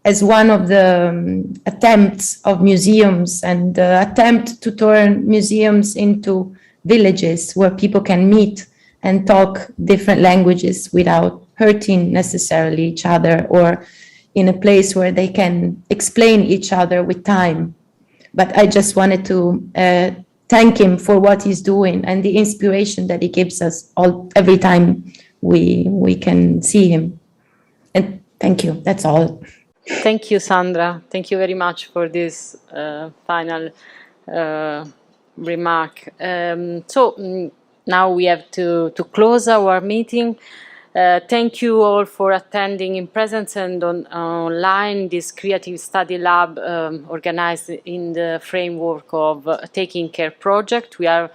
as one of the attempts of museums, and the attempt to turn museums into villages where people can meet and talk different languages without hurting necessarily each other, or in a place where they can explain each other with time. But I just wanted to thank him for what he's doing and the inspiration that he gives us every time we can see him. And thank you. That's all. Thank you, Sandra. Thank you very much for this final remark. So now we have to close our meeting. Thank you all for attending in presence and online this Creative Study Lab organized in the framework of Taking Care project. We are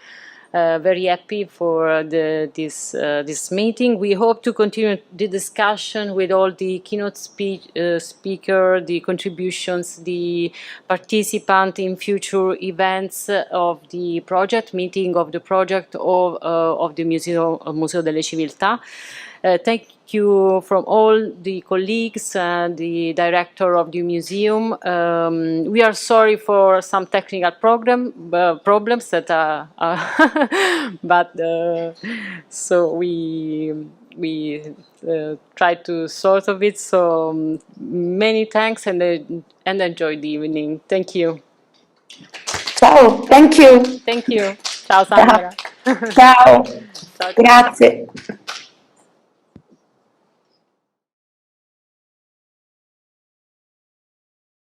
very happy for this meeting. We hope to continue the discussion with all the keynote speaker, the contributions, the participants in future events of the project, meeting of the project of the Museo delle Civiltà. Thank you from all the colleagues and the director of the museum. We are sorry for some technical problems that are but so we try to sort of it. So many thanks and enjoy the evening. Thank you. Ciao, thank you. Thank you. Ciao Sandra. Ciao. Ciao. Grazie.